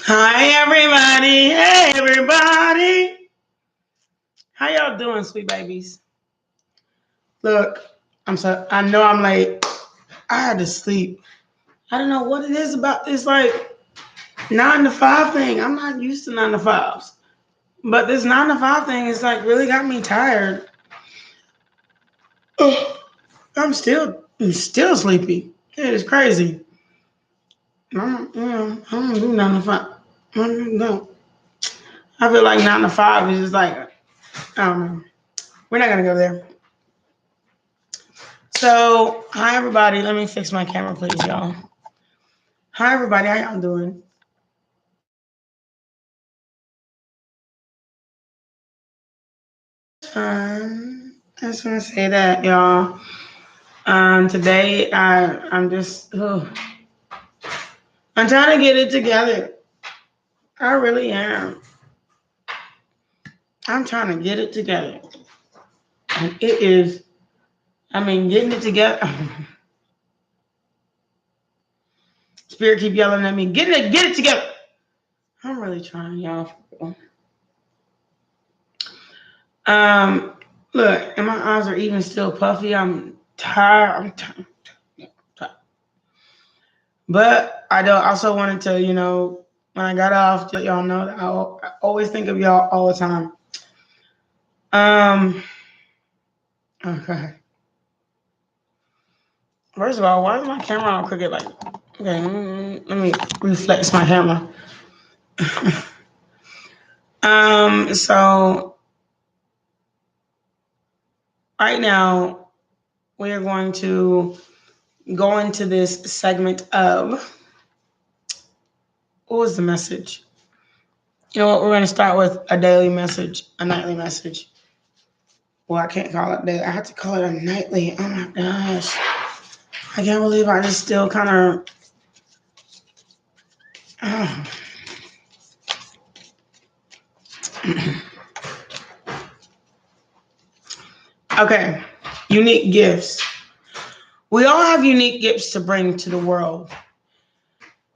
Hi, everybody. Hey, everybody. How y'all doing, sweet babies? Look, I know I'm late. I had to sleep. I don't know what it is about this, 9 to 5 thing. I'm not used to 9 to 5s. But this 9 to 5 thing is really got me tired. Ugh, I'm still sleepy. It is crazy. I don't do 9 to 5. I don't know. I feel like 9 to 5 is just I don't know. We're not going to go there. So, hi everybody. Let me fix my camera, please, y'all. Hi everybody. How y'all doing? I just want to say that, y'all. Today I'm just I'm trying to get it together. I really am. I'm trying to get it together, and it is. Getting it together. Spirit keep yelling at me. Get it together. I'm really trying, y'all. Look, and my eyes are even still puffy. I'm tired. I'm tired. But I also wanted to, when I got off, to let y'all know that I always think of y'all all the time. Okay. First of all, why is my camera on crooked? Okay, let me reflex my camera. So right now we are going to go into this segment of what was the message? You know what? We're going to start with a daily message, a nightly message. Well, I can't call it daily. I have to call it a nightly. Oh my gosh. I can't believe I just still kind of. Okay. Unique gifts. We all have unique gifts to bring to the world.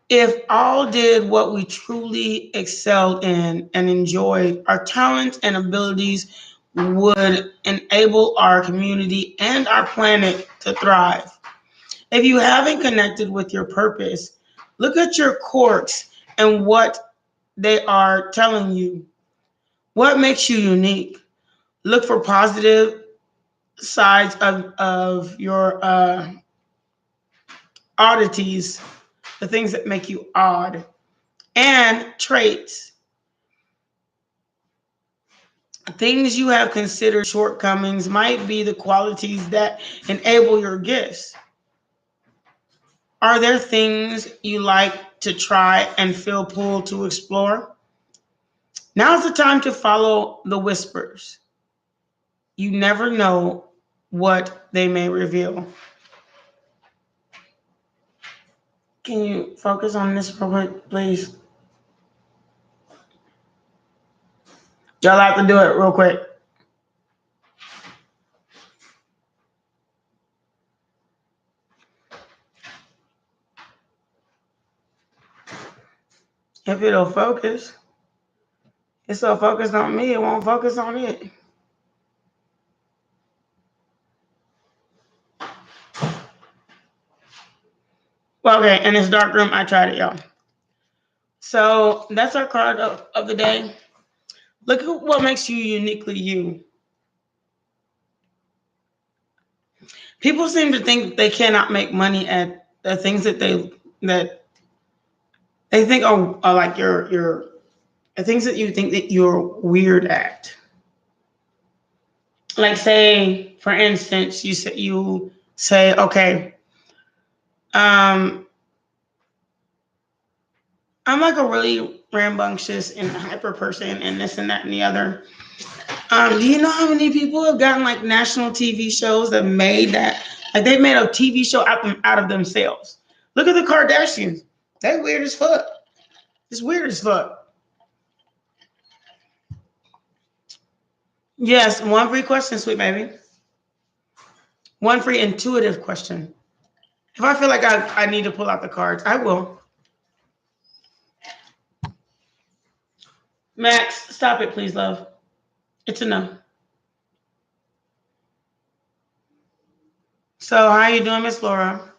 If all did what we truly excelled in and enjoyed, our talents and abilities would enable our community and our planet to thrive. If you haven't connected with your purpose, look at your quirks and what they are telling you. What makes you unique? Look for positive sides of your oddities, the things that make you odd, and traits, things you have considered shortcomings might be the qualities that enable your gifts. Are there things you like to try and feel pulled to explore? Now's the time to follow the whispers. You never know what they may reveal. Can you focus on this real quick, please? Y'all have to do it real quick. If it'll focus. It's so focused on me, it won't focus on it. Well, okay, in this dark room, I tried it, y'all. So that's our card of the day. Look at what makes you uniquely you. People seem to think they cannot make money at the things that they think are like your the things that you think that you're weird at. Like, say, for instance, you say, okay, I'm like a really rambunctious and hyper person and this and that and the other. Do you know how many people have gotten like national TV shows that made that? Like, they made a TV show out of themselves. Look at the Kardashians. They're weird as fuck. It's weird as fuck. Yes, one free question, sweet baby. One free intuitive question. If I feel like I need to pull out the cards, I will. Max, stop it, please, love. It's a no. So how you doing, Miss Laura?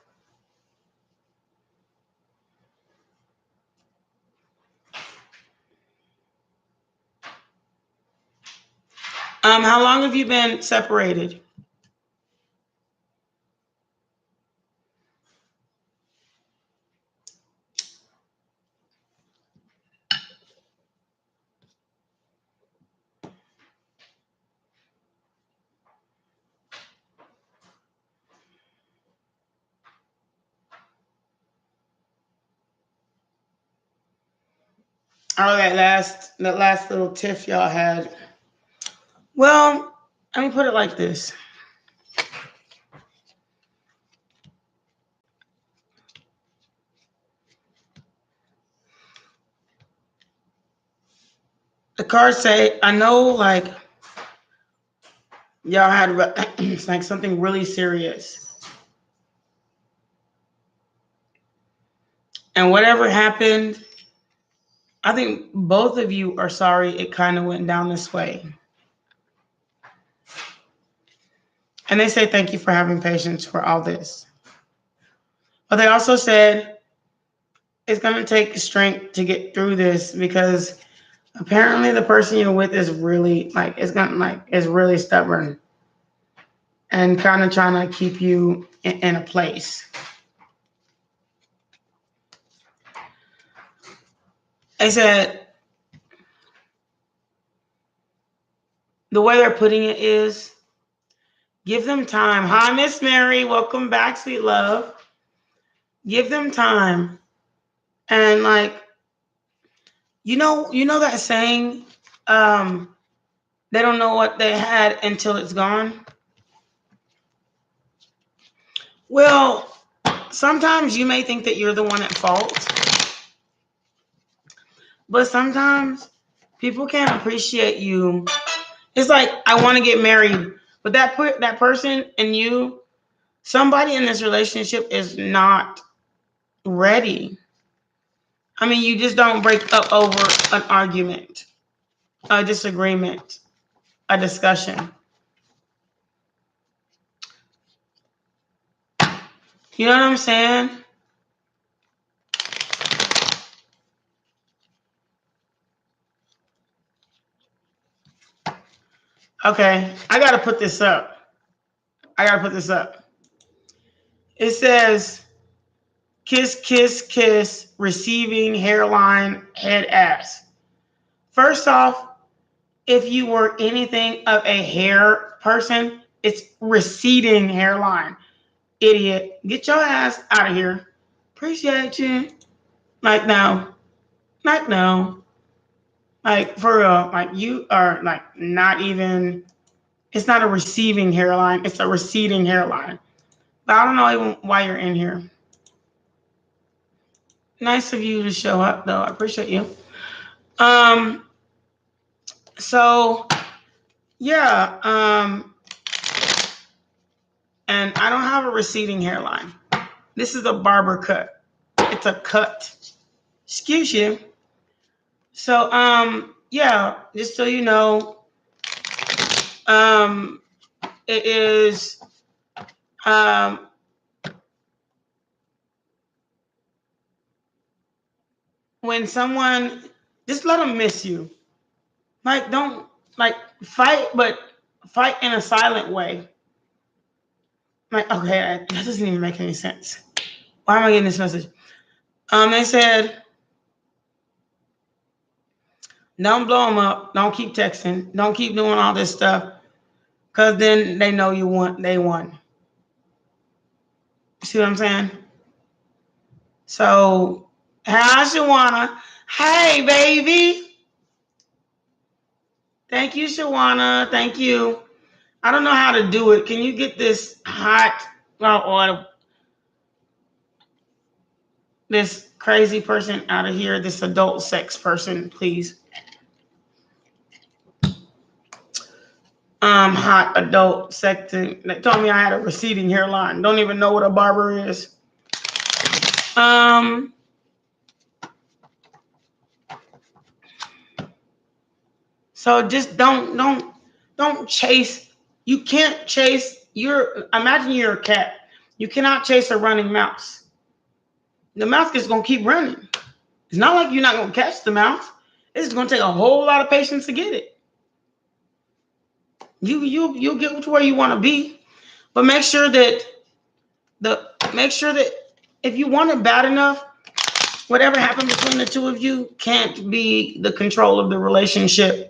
How long have you been separated? Oh, that last little tiff y'all had. Well, let me put it like this. The cards say, I know, like, y'all had it's like something really serious. And whatever happened, I think both of you are sorry it kind of went down this way. And they say thank you for having patience for all this. But they also said it's going to take strength to get through this because apparently the person you're with is really is really stubborn and kind of trying to keep you in a place. They said the way they're putting it is give them time. Hi, Miss Mary. Welcome back, sweet love. Give them time. And like, you know that saying, they don't know what they had until it's gone. Well, sometimes you may think that you're the one at fault, but sometimes people can't appreciate you. It's like, I want to get married, but that person and you, somebody in this relationship is not ready. I mean, you just don't break up over an argument, a disagreement, a discussion. You know what I'm saying? Okay, I got to put this up. It says, kiss, kiss, kiss, receiving, hairline, head, ass. First off, if you were anything of a hair person, it's receding hairline. Idiot. Get your ass out of here. Appreciate you. Like, no. Like, no. Like, for real. Like, you are, like, not even, it's not a receiving hairline. It's a receding hairline. But I don't know even why you're in here. Nice of you to show up, though. I appreciate you. So, yeah. And I don't have a receding hairline. This is a barber cut. It's a cut. Excuse you. So, yeah, just so you know, it is, when someone, just let them miss you. Like, don't, like, fight, but fight in a silent way. Like, okay, that doesn't even make any sense. Why am I getting this message? They said, don't blow them up. Don't keep texting. Don't keep doing all this stuff. Because then they know they won. See what I'm saying? So, hi, Shawana. Hey, baby. Thank you, Shawana. Thank you. I don't know how to do it. Can you get this hot, or this crazy person out of here, this adult sex person, please? Hot adult sex. They told me I had a receding hairline. Don't even know what a barber is. So just don't chase. You can't chase imagine you're a cat. You cannot chase a running mouse. The mouse is gonna keep running. It's not like you're not gonna catch the mouse. It's gonna take a whole lot of patience to get it. You'll get to where you want to be, but make sure that if you want it bad enough, whatever happened between the two of you can't be the control of the relationship.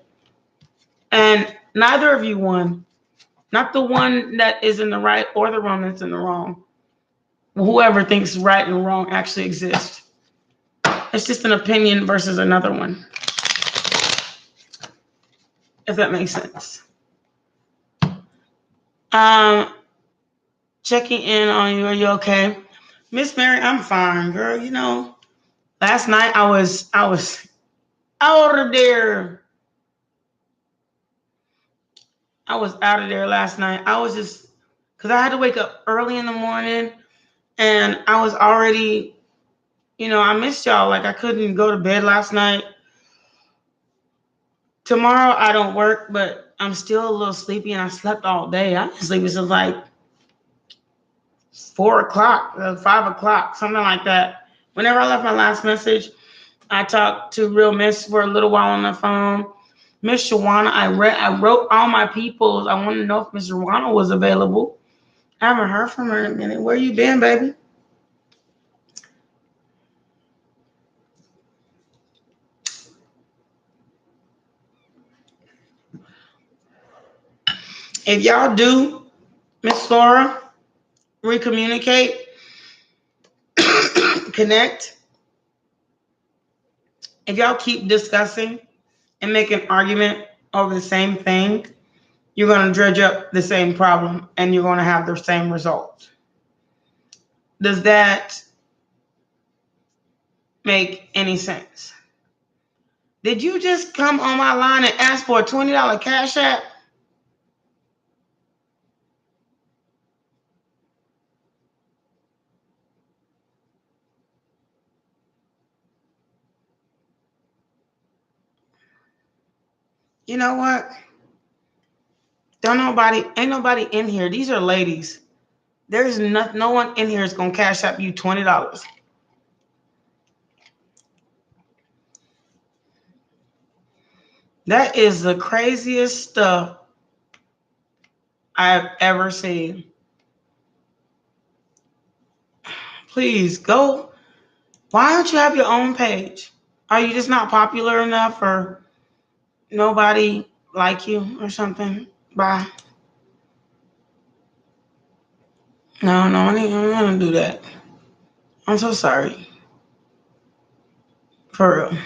And neither of you won. Not the one that is in the right or the one that's in the wrong. Whoever thinks right and wrong actually exists. It's just an opinion versus another one. If that makes sense. Checking in on you. Are you okay? Miss Mary, I'm fine, girl. You know, last night I was out of there. I was out of there last night. I was just, because I had to wake up early in the morning and I was already, I missed y'all. Like I couldn't go to bed last night. Tomorrow I don't work, but I'm still a little sleepy and I slept all day. I've been sleeping since like 4 o'clock, 5 o'clock, something like that. Whenever I left my last message, I talked to Real Miss for a little while on the phone. Miss Shawana, I wrote all my peoples. I want to know if Miss Shawana was available. I haven't heard from her in a minute. Where you been, baby? If y'all do, Miss Laura, recommunicate, connect. If y'all keep discussing and make an argument over the same thing, you're going to dredge up the same problem and you're going to have the same result. Does that make any sense? Did you just come on my line and ask for a $20 Cash App? You know what? Ain't nobody in here. These are ladies. There's no one in here is gonna Cash App you $20. That is the craziest stuff I've ever seen. Please go. Why don't you have your own page? Are you just not popular enough, or nobody like you or something? Bye. No, I ain't gonna do that. I'm so sorry. For real.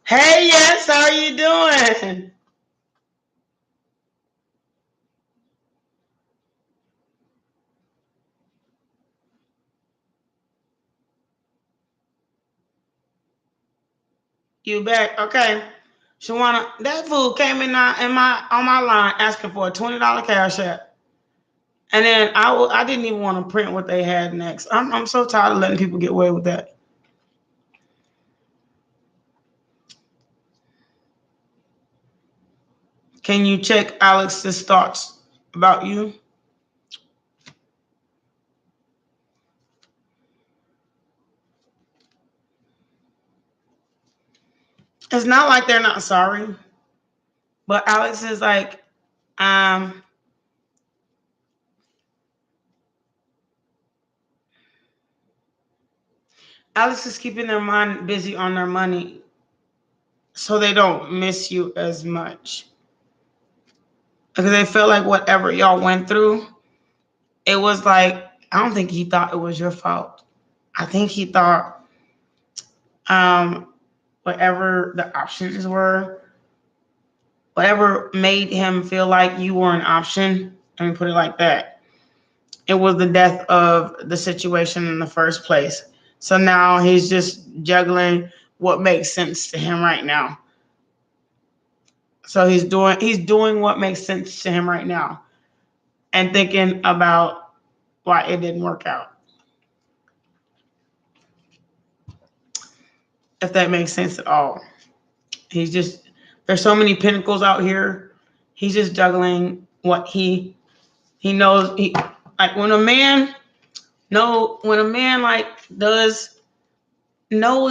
Hey, yes, how are you doing? You back? Okay. Shawana, that fool came in on my line asking for a $20 Cash App. And then I didn't even want to print what they had next. I'm so tired of letting people get away with that. Can you check Alex's thoughts about you? It's not like they're not sorry, but Alex is like, Alex is keeping their mind busy on their money so they don't miss you as much. Because they feel like whatever y'all went through, it was like, I don't think he thought it was your fault. I think he thought whatever the options were, whatever made him feel like you were an option, let me put it like that, it was the death of the situation in the first place. So now he's just juggling what makes sense to him right now. So he's doing what makes sense to him right now and thinking about why it didn't work out. If that makes sense at all. He's just, there's so many pentacles out here. He's just juggling what he knows. He, like when a man like knows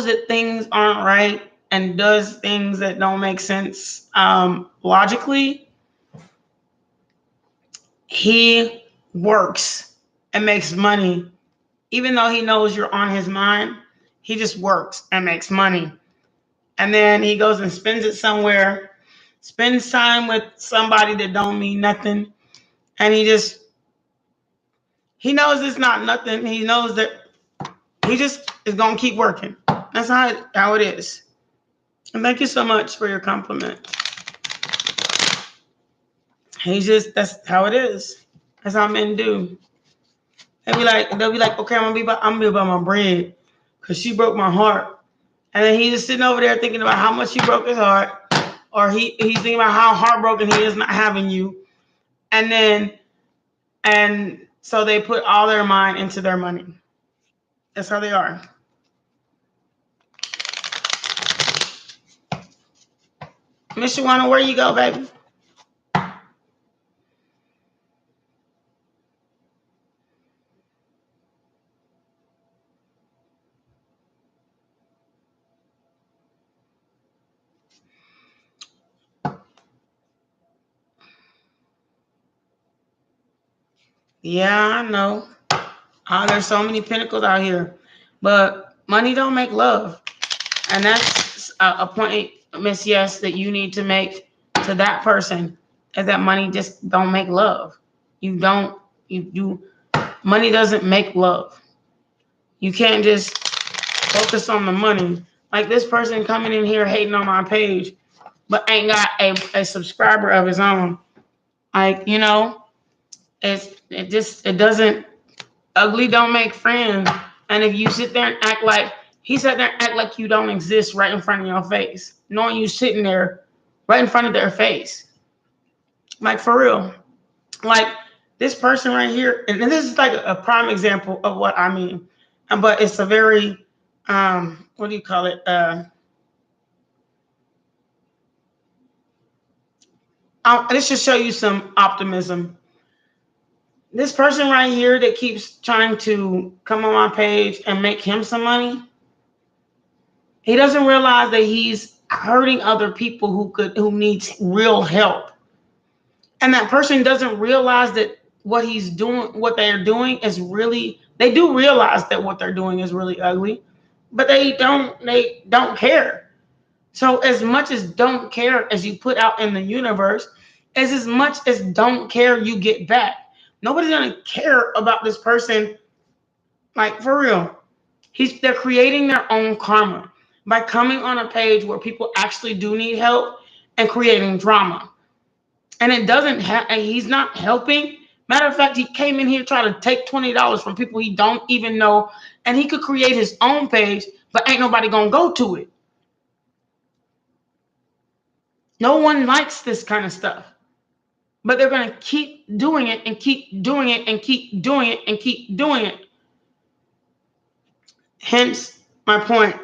that things aren't right and does things that don't make sense logically, he works and makes money. Even though he knows you're on his mind, he just works and makes money. And then he goes and spends it somewhere, spends time with somebody that don't mean nothing. And he knows it's not nothing. He knows that he just is going to keep working. That's how it is. And thank you so much for your compliment. That's how it is. That's how men do. They'll be like, okay, I'm gonna be about my bread, because she broke my heart. And then he's just sitting over there thinking about how much she broke his heart, or he's thinking about how heartbroken he is not having you. And so they put all their mind into their money. That's how they are. Miss Shawana, where you go, baby? Yeah, I know. There's so many pentacles out here, but money don't make love, and that's a point, Miss Yes, that you need to make to that person, is that money just don't make love. Money doesn't make love. You can't just focus on the money. Like this person coming in here hating on my page, but ain't got a subscriber of his own. Like, it doesn't. Ugly don't make friends. And if you sit there and act like you don't exist right in front of your face, knowing you sitting there right in front of their face, like for real. Like this person right here, and this is like a prime example of what I mean. But it's a very what do you call it? This should show you some optimism. This person right here that keeps trying to come on my page and make him some money, he doesn't realize that he's hurting other people who needs real help. And that person doesn't realize that what they're doing is really, they do realize that what they're doing is really ugly, but they don't care. So as much as don't care as you put out in the universe, as much as don't care you get back. Nobody's gonna care about this person, like for real. They're creating their own karma by coming on a page where people actually do need help and creating drama. And he's not helping. Matter of fact, he came in here trying to take $20 from people he don't even know, and he could create his own page, but ain't nobody gonna go to it. No one likes this kind of stuff, but they're gonna keep doing it and keep doing it and keep doing it and keep doing it. Hence my point.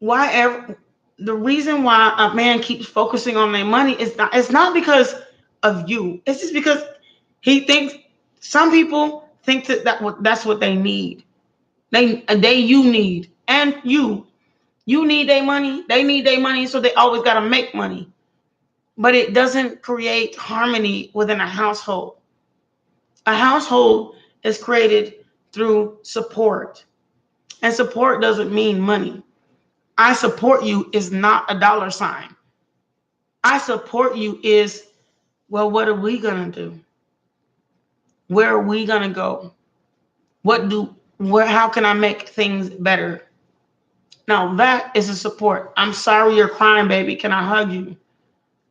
The reason why a man keeps focusing on their money it's not because of you. It's just because he thinks, some people think that's what they need. You need, and you need their money. They need their money, so they always got to make money. But it doesn't create harmony within a household. A household is created through support, and support doesn't mean money. I support you is not a dollar sign. I support you is, well, what are we going to do? Where are we going to go? How can I make things better? Now that is a support. I'm sorry you're crying, baby. Can I hug you?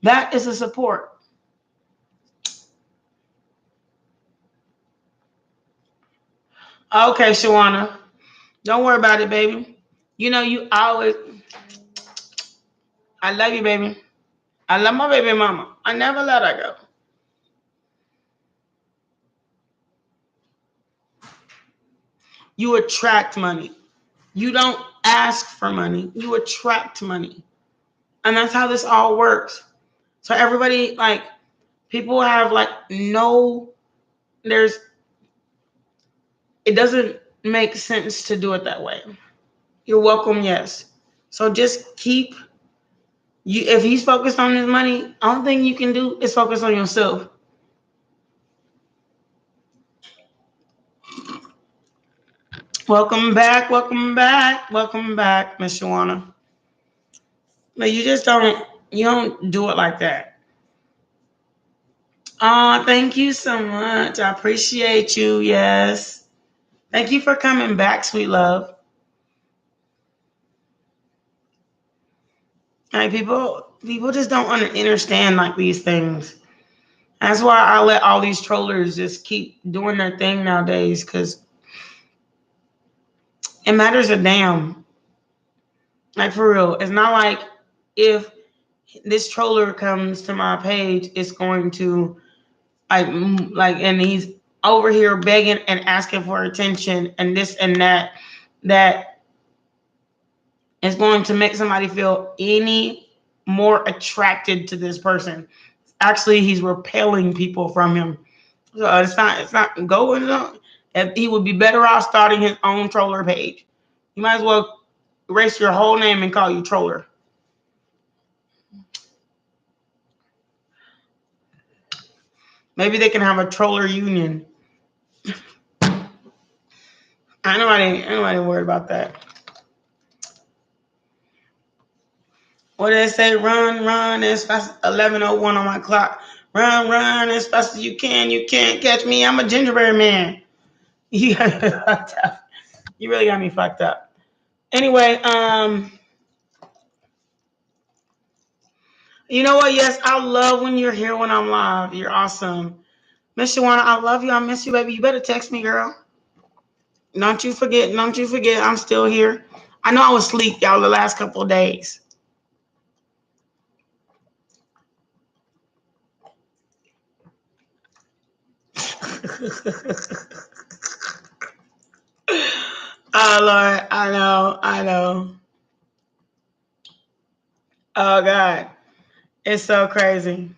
That is a support. Okay, Shawana. Don't worry about it, baby. You always, I love you, baby. I love my baby mama. I never let her go. You attract money. You don't ask for money. You attract money. And that's how this all works. So everybody, like, people have like it doesn't make sense to do it that way. You're welcome, yes. So just if he's focused on his money, only thing you can do is focus on yourself. Welcome back, Miss Shawana. But you don't do it like that. Oh, thank you so much. I appreciate you. Yes. Thank you for coming back, sweet love. Like people just don't understand like these things. That's why I let all these trollers just keep doing their thing nowadays, because it matters a damn. Like for real. It's not like if this troller comes to my page, it's going to and he's over here begging and asking for attention and this and that is going to make somebody feel any more attracted to this person. Actually, he's repelling people from him. So it's not going on. He would be better off starting his own troller page. You might as well erase your whole name and call you troller. Maybe they can have a troller union. I know I didn't worry about that. What did they say? Run as fast as 11:01 on my clock. Run as fast as you can. You can't catch me. I'm a gingerbread man. You really got me fucked up. Anyway, you know what? Yes, I love when you're here when I'm live. You're awesome. Miss Shawana, I love you. I miss you, baby. You better text me, girl. Don't you forget. I'm still here. I know I was asleep, y'all, the last couple of days. Oh, Lord. I know. Oh, God. It's so crazy.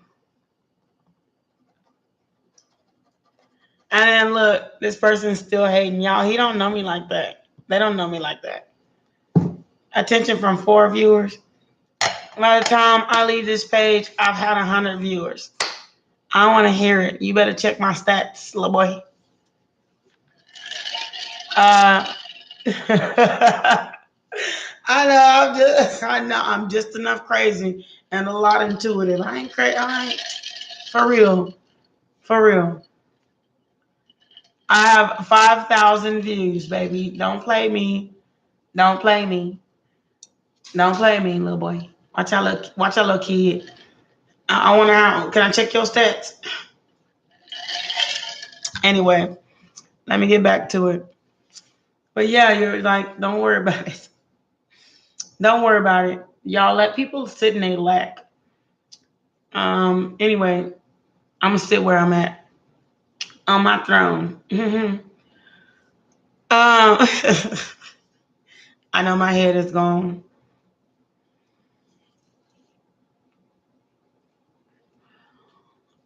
And then look, this person's still hating. Y'all, he don't know me like that. They don't know me like that. Attention from 4 viewers. By the time I leave this page, I've had 100 viewers. I don't want to hear it. You better check my stats, little boy. I know I'm just enough crazy and a lot intuitive. I ain't crazy. For real. I have 5,000 views, baby. Don't play me, little boy. Watch out, little kid. I want to. Can I check your stats? Anyway, let me get back to it. But yeah, you're like, don't worry about it. Don't worry about it. Y'all let people sit in their lack. Anyway, I'm gonna sit where I'm at on my throne. I know my head is gone.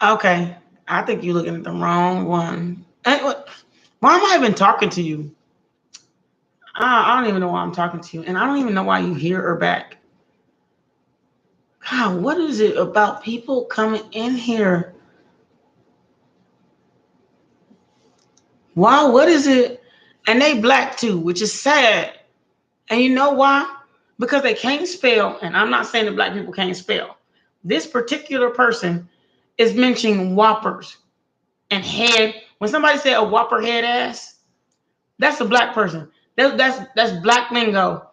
Okay, I think you're looking at the wrong one. Why am I even talking to you? I don't even know why I'm talking to you, and I don't even know why you hear or back. God, what is it about people coming in here? Wow, what is it? And they black too, which is sad. And you know why? Because they can't spell, and I'm not saying that black people can't spell. This particular person is mentioning whoppers and head. When somebody say a whopper head ass, that's a black person. That's black lingo.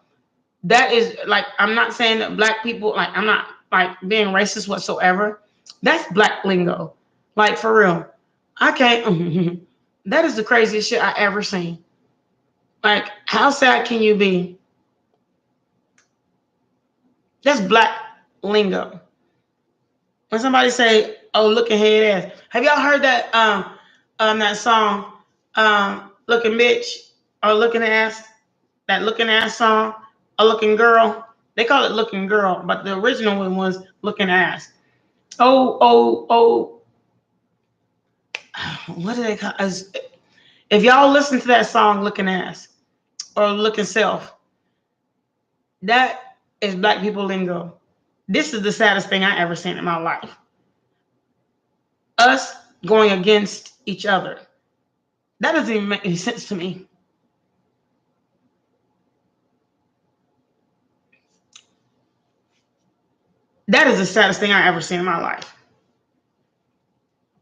That is like, I'm not saying that black people, like, I'm not like being racist whatsoever. That's black lingo. Like for real. I can't. That is the craziest shit I ever seen. Like, how sad can you be? That's black lingo. When somebody say, "Oh, looking head ass," have y'all heard that that song, "Looking bitch" or "Looking ass"? that looking ass song, A Looking Girl. They call it Looking Girl, but the original one was Looking Ass. Oh. What do they call it? If y'all listen to that song, Looking Ass or Looking Self, that is black people lingo. This is the saddest thing I ever seen in my life. Us going against each other. That doesn't even make any sense to me. That is the saddest thing I ever seen in my life.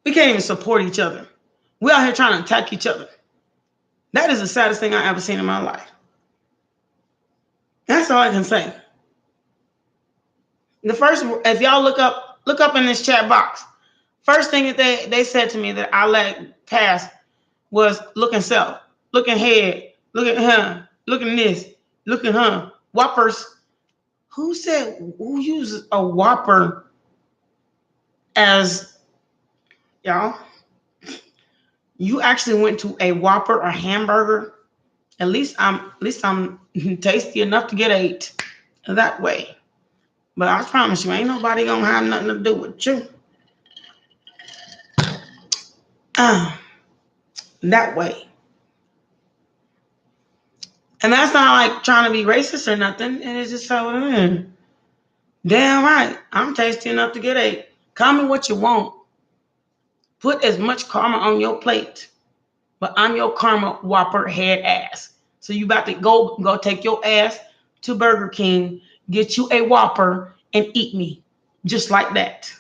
We can't even support each other. We're out here trying to attack each other. That is the saddest thing I ever seen in my life. That's all I can say. The first, if y'all look up in this chat box, first thing that they said to me that I let pass was looking self, looking head, looking looking this, looking whoppers. Who uses a whopper as y'all? You actually went to a Whopper or hamburger. At least I'm tasty enough to get 8 that way. But I promise you, ain't nobody gonna have nothing to do with you. That way. And that's not like trying to be racist or nothing. And it's just so, damn right. I'm tasty enough to get 8. Call me what you want. Put as much karma on your plate. But I'm your karma whopper head ass. So you about to go take your ass to Burger King, get you a Whopper, and eat me. Just like that.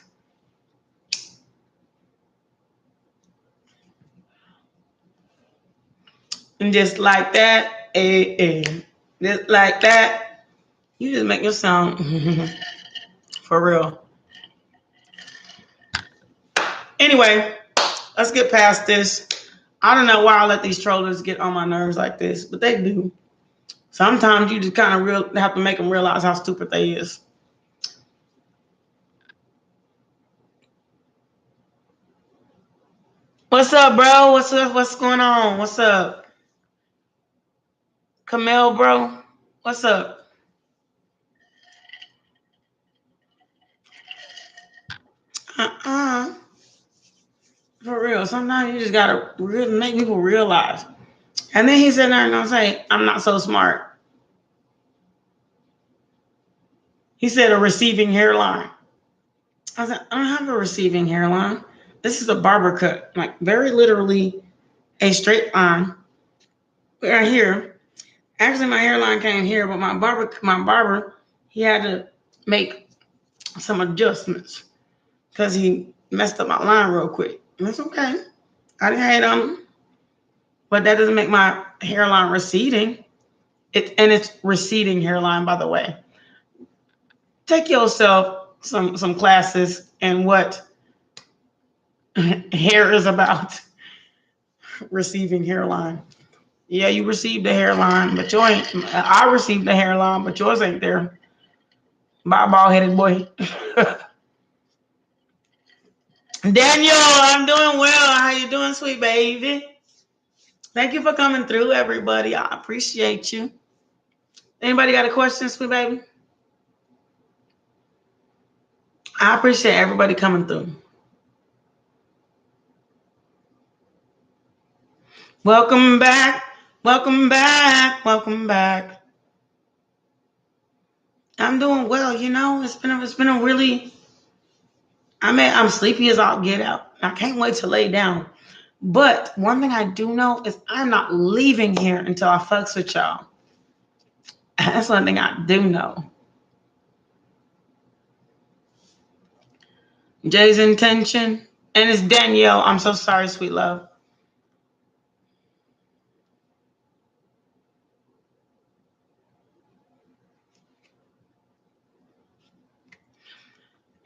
And just like that, just like that, you just make your sound for real. Anyway, let's get past this. I don't know why I let these trollers get on my nerves like this, but they do. Sometimes you just kind of have to make them realize how stupid they is. What's up, bro? What's up? What's going on? What's up? Camille, bro? What's up? For real. Sometimes you just gotta really make people realize. And then he said, "No, no, say I'm not so smart." He said, "A receiving hairline." I said, "I don't have a receiving hairline. This is a barber cut, like very literally a straight line right here. Actually, my hairline came here, but my barber, he had to make some adjustments because he messed up my line real quick. And that's okay. I didn't hate on him, but that doesn't make my hairline receding. It's receding hairline, by the way. Take yourself some classes in what hair is about. Receiving hairline. Yeah, you received the hairline, but you ain't. I received the hairline, but yours ain't there. Bye, bald-headed boy. Daniel, I'm doing well. How you doing, sweet baby? Thank you for coming through, everybody. I appreciate you. Anybody got a question, sweet baby? I appreciate everybody coming through. Welcome back. Welcome back. Welcome back. I'm doing well. You know, it's been a really. I'm sleepy as all get out. I can't wait to lay down. But one thing I do know is I'm not leaving here until I fucks with y'all. That's one thing I do know. Jay's intention. And it's Danielle. I'm so sorry, sweet love.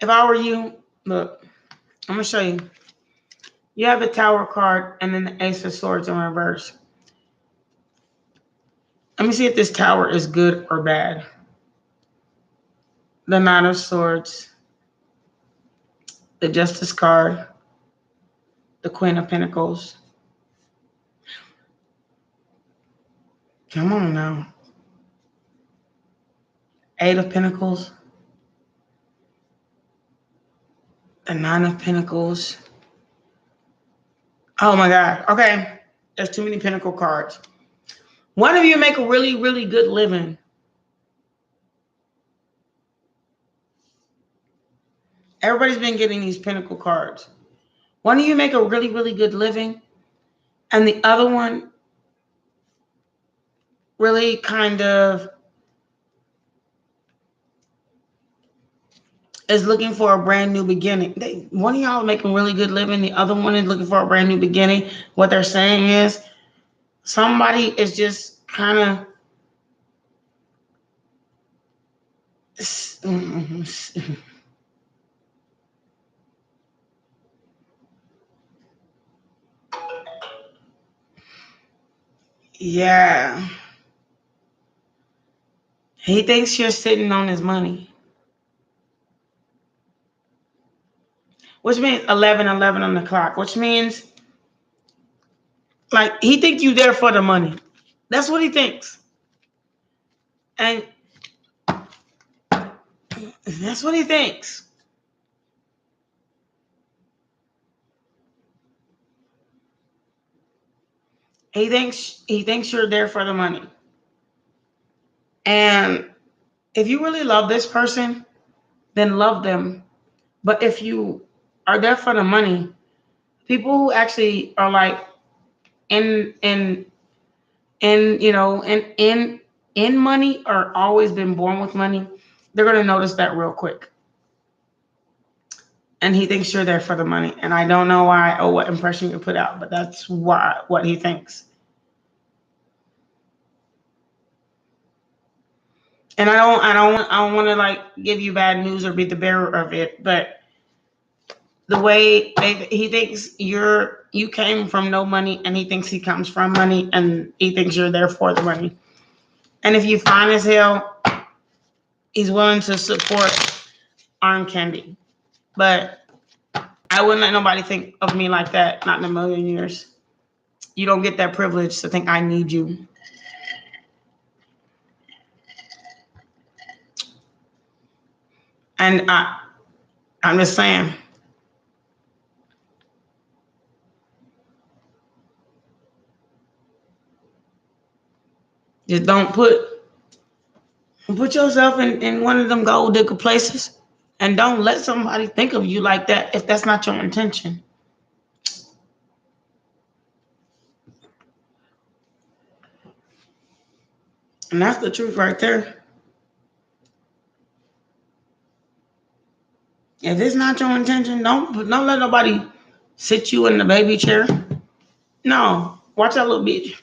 If I were you, look, I'm going to show you. You have the Tower card and then the Ace of Swords in reverse. Let me see if this Tower is good or bad. The Nine of Swords. The Justice card. The Queen of Pentacles. Come on now. Eight of Pentacles, the Nine of Pentacles. Oh my God. Okay. There's too many Pentacle cards. One of you make a really, really good living. Everybody's been getting these Pentacle cards. One of you make a really, really good living, and the other one really kind of is looking for a brand new beginning. One of y'all is making really good living. The other one is looking for a brand new beginning. What they're saying is somebody is just kind of yeah. He thinks you're sitting on his money, which means 11:11 on the clock, which means like he thinks you there for the money. That's what he thinks. And that's what he thinks. He thinks you're there for the money. And if you really love this person, then love them. But if you are there for the money, people who actually are like in you know in money or always been born with money, they're gonna notice that real quick. And he thinks you're there for the money. And I don't know why or what impression you put out, but that's what he thinks. And I don't want to like give you bad news or be the bearer of it, but the way he thinks you came from no money, and he thinks he comes from money, and he thinks you're there for the money. And if you fine as hell, he's willing to support arm candy. But I wouldn't let nobody think of me like that, not in a million years. You don't get that privilege to think I need you. And I'm just saying. Just don't put yourself in one of them gold digger places, and don't let somebody think of you like that if that's not your intention. And that's the truth right there. If it's not your intention, don't let nobody sit you in the baby chair. No, watch that little bitch.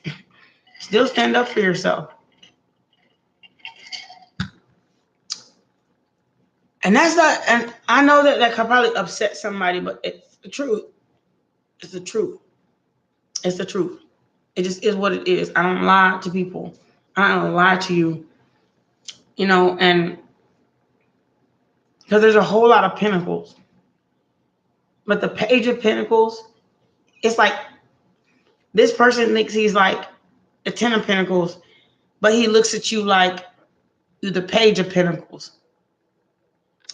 Still stand up for yourself. And that's not, and I know that could probably upset somebody, but it's the truth. It's the truth. It's the truth. It just is what it is. I don't lie to people. I don't lie to you. You know, and because there's a whole lot of pentacles. But the page of pentacles, it's like this person thinks he's like the 10 of pentacles, but he looks at you like you're the page of pentacles.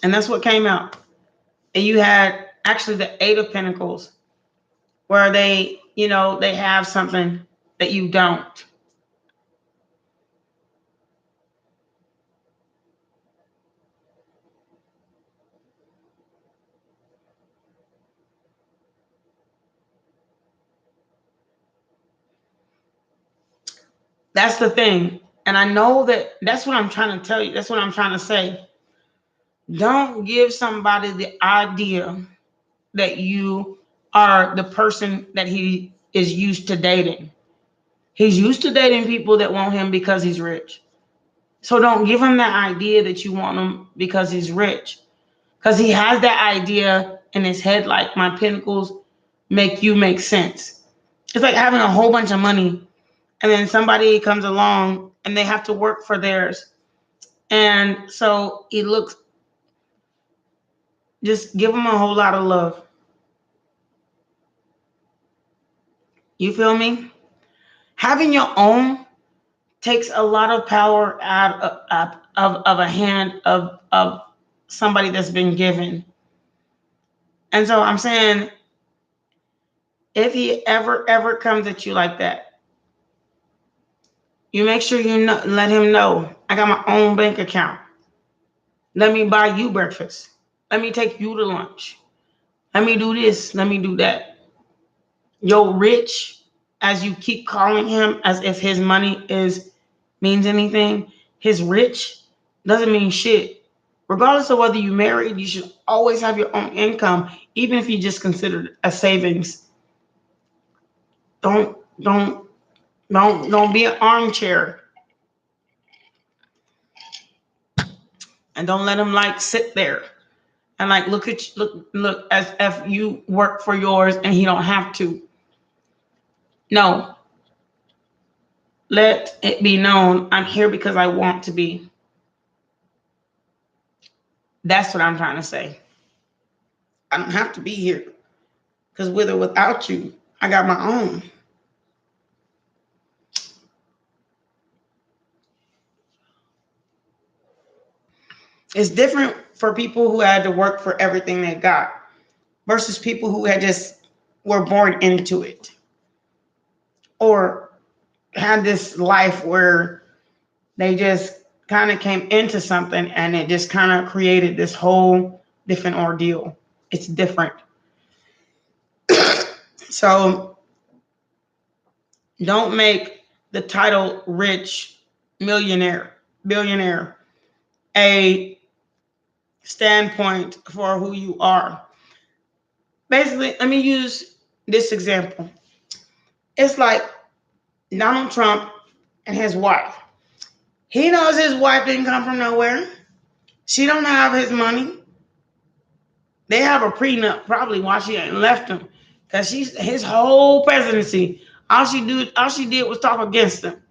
And that's what came out. And you had actually the 8 of pentacles, where they, you know, they have something that you don't. That's the thing. And I know that's what I'm trying to tell you. That's what I'm trying to say. Don't give somebody the idea that you are the person that he is used to dating. He's used to dating people that want him because he's rich. So don't give him that idea that you want him because he's rich. Because he has that idea in his head, like my pentacles make you make sense. It's like having a whole bunch of money, and then somebody comes along and they have to work for theirs. And so he looks, just give him a whole lot of love. You feel me? Having your own takes a lot of power out of a hand of somebody that's been given. And so I'm saying, if he ever comes at you like that, you make sure you know, let him know, I got my own bank account. Let me buy you breakfast. Let me take you to lunch. Let me do this. Let me do that. Yo, rich, as you keep calling him as if his money means anything, his rich doesn't mean shit. Regardless of whether you married, you should always have your own income, even if you just consider it a savings. Don't be an armchair, and don't let him like sit there and like look as if you work for yours and he don't have to. No, let it be known, I'm here because I want to be. That's what I'm trying to say. I don't have to be here, because with or without you, I got my own. It's different for people who had to work for everything they got versus people who had just were born into it, or had this life where they just kind of came into something and it just kind of created this whole different ordeal. It's different. So don't make the title rich, millionaire, billionaire a standpoint for who you are. Basically, let me use this example. It's like Donald Trump and his wife. He knows his wife didn't come from nowhere. She don't have his money. They have a prenup, probably why she ain't left him. Because she's his whole presidency, all she did was talk against him.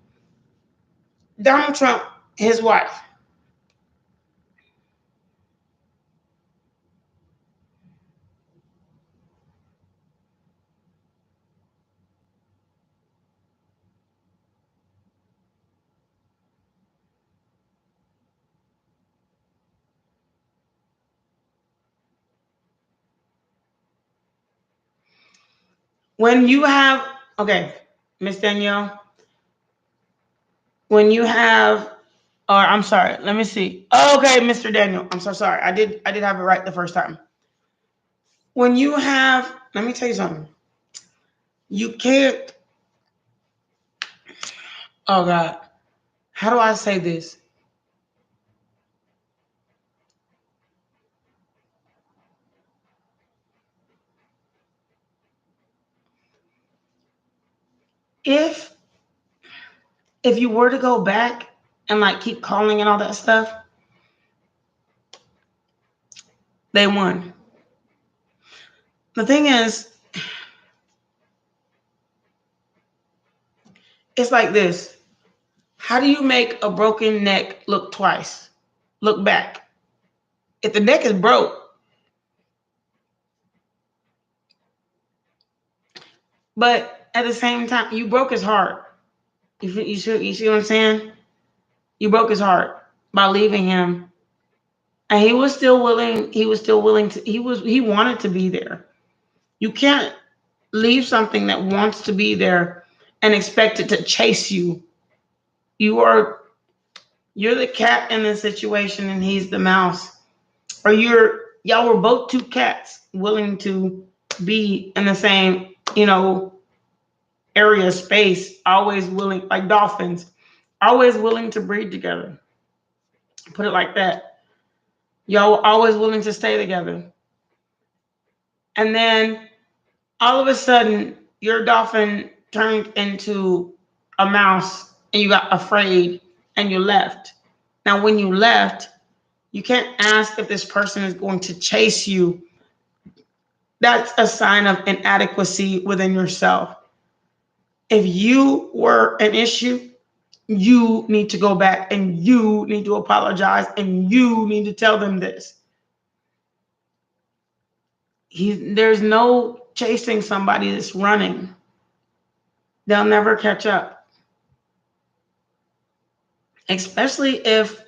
Donald Trump, his wife. When you have, okay, Miss Danielle, when you have, or I'm sorry, let me see. Okay, Mr. Daniel, I'm so sorry. I did have it right the first time. When you have, let me tell you something. You can't, oh God, how do I say this? If you were to go back and like keep calling and all that stuff, they won. The thing is, it's like this. How do you make a broken neck look twice? Look back. If the neck is broke, but at the same time, you broke his heart. You see what I'm saying? You broke his heart by leaving him. And he was still willing to, he wanted to be there. You can't leave something that wants to be there and expect it to chase you. You're the cat in the situation and he's the mouse. Or y'all were both two cats willing to be in the same, area, space, always willing, like dolphins, always willing to breed together. Put it like that. Y'all were always willing to stay together. And then all of a sudden, your dolphin turned into a mouse and you got afraid and you left. Now, when you left, you can't ask if this person is going to chase you. That's a sign of inadequacy within yourself. If you were an issue, you need to go back and you need to apologize and you need to tell them this. There's no chasing somebody that's running. They'll never catch up. Especially if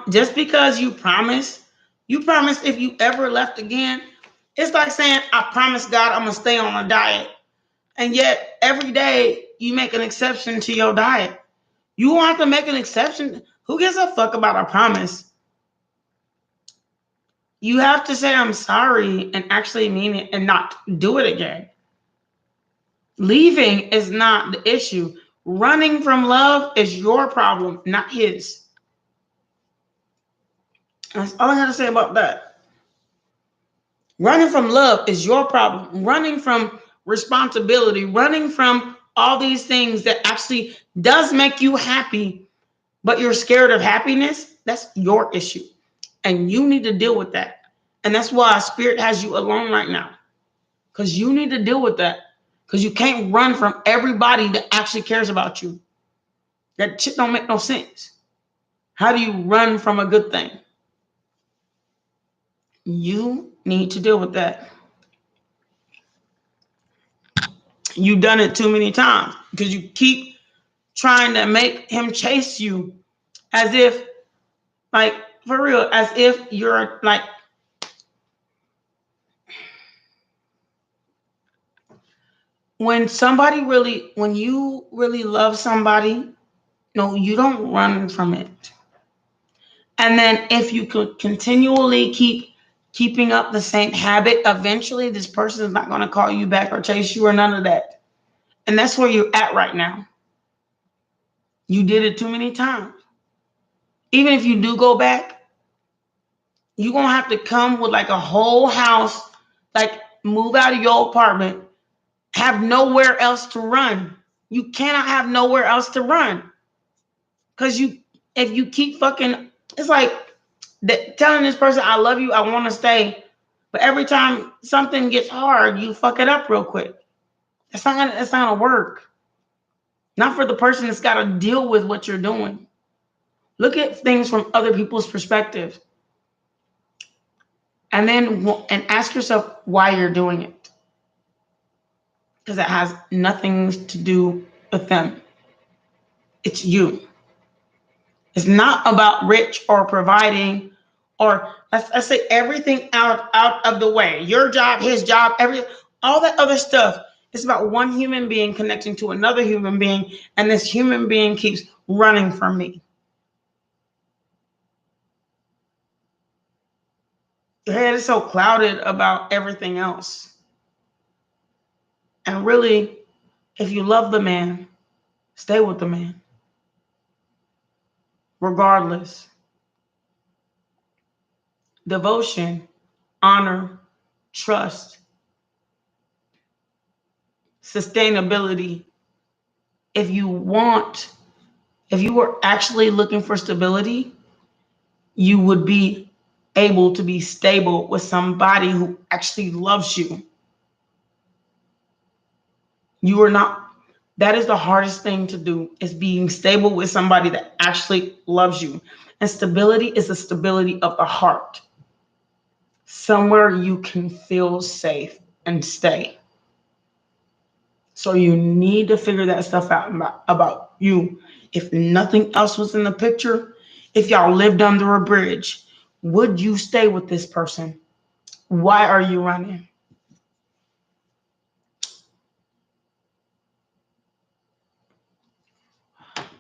just because you promised if you ever left again, it's like saying, I promise God I'm gonna stay on a diet. And yet every day you make an exception to your diet. You want to make an exception. Who gives a fuck about a promise? You have to say, I'm sorry, and actually mean it and not do it again. Leaving is not the issue. Running from love is your problem, not his. That's all I have to say about that. Running from love is your problem. Running from responsibility, running from all these things that actually does make you happy, but you're scared of happiness, that's your issue. And you need to deal with that. And that's why Spirit has you alone right now. Because you need to deal with that. Because you can't run from everybody that actually cares about you. That shit don't make no sense. How do you run from a good thing? You need to deal with that. You've done it too many times because you keep trying to make him chase you as if, like, for real, as if you're like, when you really love somebody, no, you don't run from it. And then if you could continually keeping up the same habit, eventually this person is not going to call you back or chase you or none of that. And that's where you're at right now. You did it too many times. Even if you do go back, you're going to have to come with like a whole house, like move out of your apartment, have nowhere else to run. You cannot have nowhere else to run. Because if you keep fucking, it's like telling this person, I love you, I want to stay. But every time something gets hard, you fuck it up real quick. It's not gonna work. Not for the person that's got to deal with what you're doing. Look at things from other people's perspective. And ask yourself why you're doing it. Because it has nothing to do with them. It's you. It's not about rich or providing, or let's say everything out of the way. Your job, his job, all that other stuff. It's about one human being connecting to another human being, and this human being keeps running from me. Your head is so clouded about everything else. And really, if you love the man, stay with the man. Regardless. Devotion, honor, trust, sustainability. If you were actually looking for stability, you would be able to be stable with somebody who actually loves you. You are not. That is the hardest thing to do, is being stable with somebody that actually loves you. And stability is the stability of the heart. Somewhere you can feel safe and stay. So you need to figure that stuff out about you. If nothing else was in the picture, if y'all lived under a bridge, would you stay with this person? Why are you running?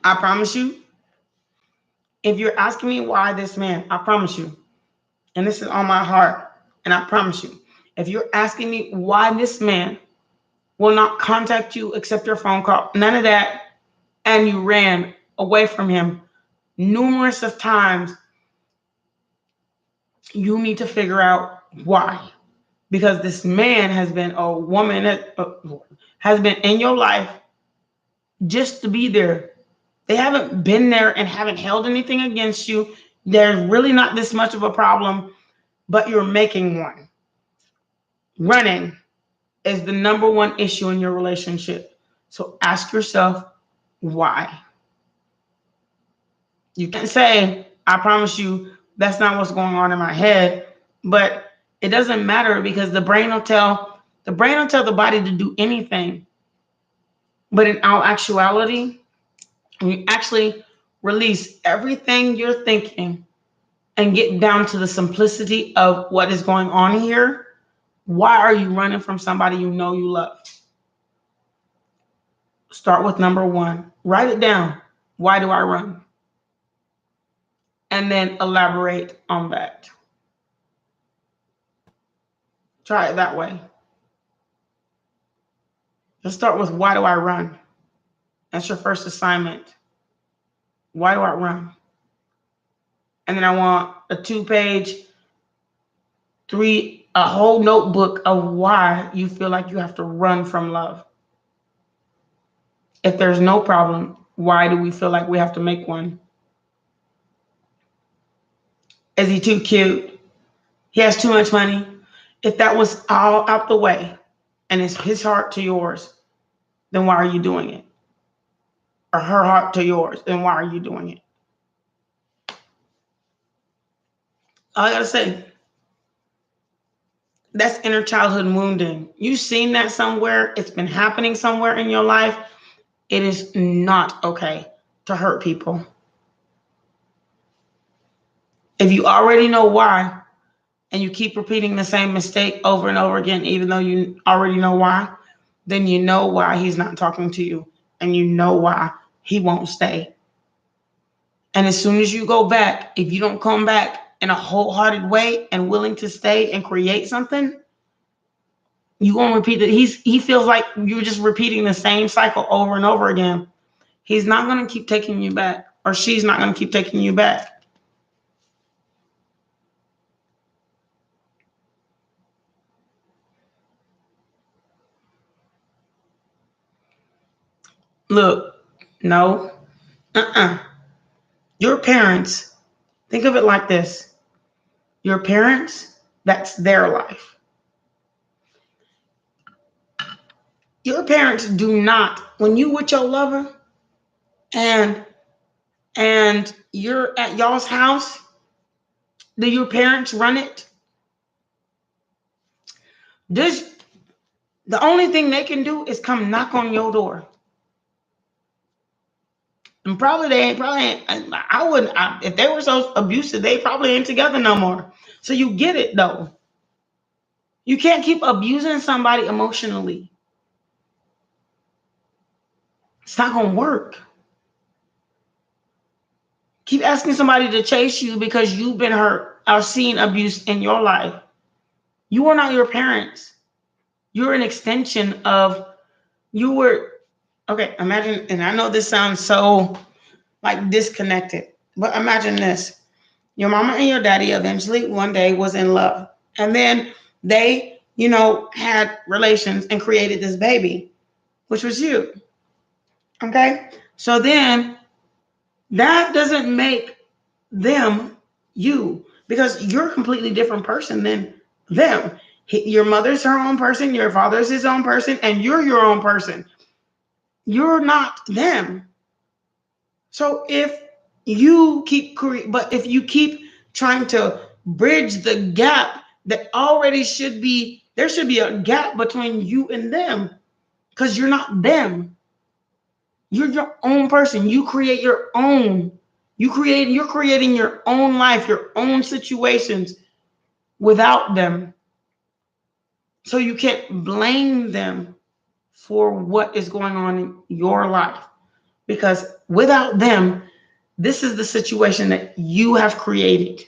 I promise you, if you're asking me why this man, I promise you, and this is on my heart, and I promise you, if you're asking me why this man will not contact you, accept your phone call, none of that, and you ran away from him numerous of times, you need to figure out why. Because this man has been a woman that has been in your life just to be there. They haven't been there and haven't held anything against you. There's really not this much of a problem, but you're making one. Running is the number one issue in your relationship. So ask yourself why. You can't say, I promise you, That's not what's going on in my head. But it doesn't matter because the brain will tell the body to do anything. But in all actuality, when you actually release everything you're thinking and get down to the simplicity of what is going on here, why are you running from somebody you know you love? Start with number one. Write it down. Why do I run? And then elaborate on that. Try it that way. Let's start with why do I run? That's your first assignment. Why do I run? And then I want a 2-page, a whole notebook of why you feel like you have to run from love. If there's no problem, why do we feel like we have to make one? Is he too cute? He has too much money? If that was all out the way and it's his heart to yours, then why are you doing it? Or her heart to yours, then why are you doing it? All I gotta say, that's inner childhood wounding. You've seen that somewhere. It's been happening somewhere in your life. It is not okay to hurt people. If you already know why, and you keep repeating the same mistake over and over again, even though you already know why, then you know why he's not talking to you, and you know why he won't stay. And as soon as you go back, if you don't come back in a wholehearted way and willing to stay and create something, you won't repeat it. He feels like you're just repeating the same cycle over and over again. He's not going to keep taking you back, or she's not going to keep taking you back. Look, no, Your parents, think of it like this. Your parents, that's their life. Your parents do not, when you with your lover and you're at y'all's house, do your parents run it? The only thing they can do is come knock on your door. And if they were so abusive, they probably ain't together no more. So you get it though. You can't keep abusing somebody emotionally. It's not gonna work. Keep asking somebody to chase you because you've been hurt or seen abuse in your life. You are not your parents. You're an extension of, okay, imagine, and I know this sounds so like disconnected, but imagine this. Your mama and your daddy eventually one day was in love. And then they, had relations and created this baby, which was you. Okay? So then that doesn't make them you, because you're a completely different person than them. Your mother's her own person, your father's his own person, and you're your own person. You're not them. So if you keep trying to bridge the gap that already there should be a gap between you and them, because you're not them. You're your own person. You create your own. You're creating your own life, your own situations without them. So you can't blame them for what is going on in your life, because without them, this is the situation that you have created.